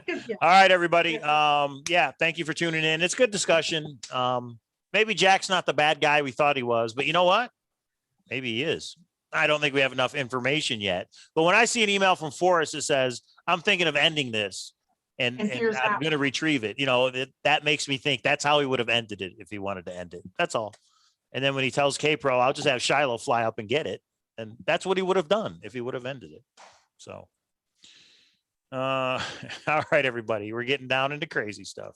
Yeah. All right, everybody. Yeah, thank you for tuning in. It's good discussion. Maybe Jack's not the bad guy we thought he was, but you know what? Maybe he is. I don't think we have enough information yet. But when I see an email from Forrest that says, I'm thinking of ending this and I'm going to retrieve it, that makes me think that's how he would have ended it if he wanted to end it. That's all. And then when he tells Kpro, I'll just have Shiloh fly up and get it. And that's what he would have done if he would have ended it. So, all right, everybody, we're getting down into crazy stuff.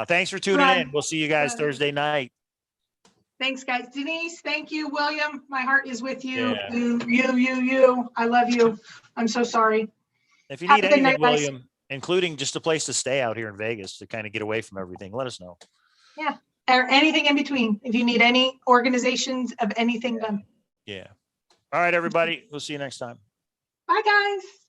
Thanks for tuning in. We'll see you guys Thursday night. Thanks, guys. Denise, thank you. William, my heart is with you. Yeah. You. I love you. I'm so sorry. If you Have need a good anything, night, guys. William, including just a place to stay out here in Vegas to kind of get away from everything, let us know. Yeah. Or anything in between. If you need any organizations of anything done. Yeah. All right, everybody. We'll see you next time. Bye, guys.